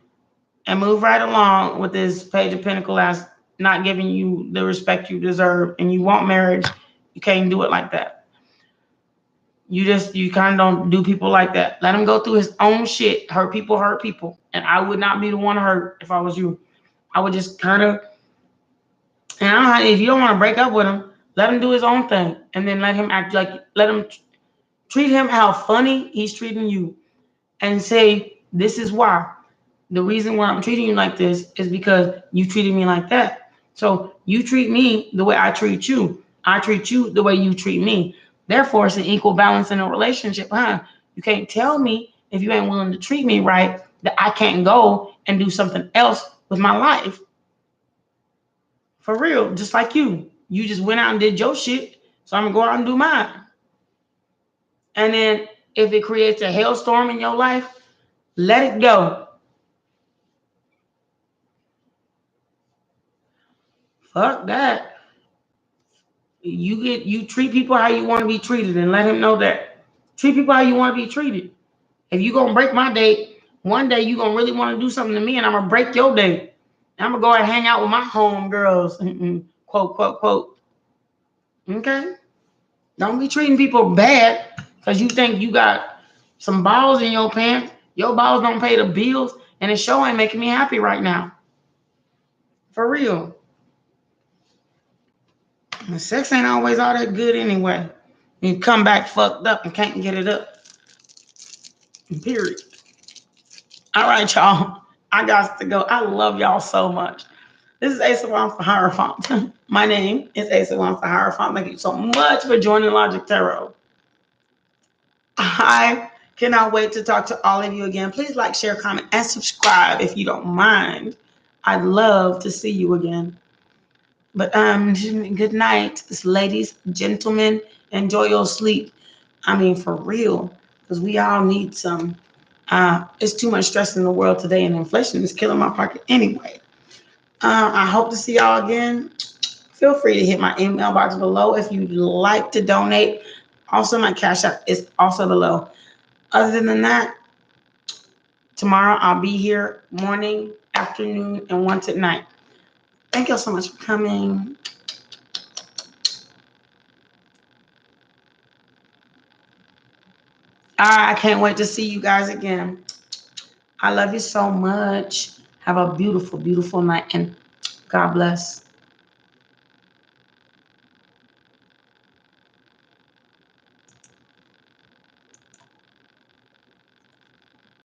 and move right along with this Page of Pentacles not giving you the respect you deserve, and you want marriage. You can't do it like that. You kind of don't do people like that. Let him go through his own shit. Hurt people. And I would not be the one to hurt if I was you. I would just kind of, and I don't know, if you don't want to break up with him, let him do his own thing. And then let him treat him how funny he's treating you. And say, this is why. The reason why I'm treating you like this is because you treated me like that. So you treat me the way I treat you. I treat you the way you treat me. Therefore, it's an equal balance in a relationship, huh? You can't tell me if you ain't willing to treat me right that I can't go and do something else with my life. For real, just like you. You just went out and did your shit, so I'm going to go out and do mine. And then if it creates a hailstorm in your life, let it go. Fuck that. You treat people how you want to be treated, and let him know that. Treat people how you want to be treated. If you gonna break my date, one day you gonna really want to do something to me, and I'm gonna break your date. I'm gonna go and hang out with my home girls. Quote, quote, quote. Okay? Don't be treating people bad because you think you got some balls in your pants. Your balls don't pay the bills, and the show ain't making me happy right now. For real. The sex ain't always all that good anyway. You come back fucked up and can't get it up. Period. All right, y'all. I got to go. I love y'all so much. This is Ace of Wands for Hierophant. My name is Ace of Wands for Hierophant. Thank you so much for joining Logic Tarot. I cannot wait to talk to all of you again. Please like, share, comment, and subscribe if you don't mind. I'd love to see you again. But good night, ladies, gentlemen. Enjoy your sleep. I mean, for real, because we all need some. It's too much stress in the world today, and inflation is killing my pocket anyway. I hope to see y'all again. Feel free to hit my email box below if you'd like to donate. Also, my Cash App is also below. Other than that, tomorrow I'll be here morning, afternoon, and once at night. Thank you so much for coming. All right, I can't wait to see you guys again. I love you so much. Have a beautiful, beautiful night, and God bless.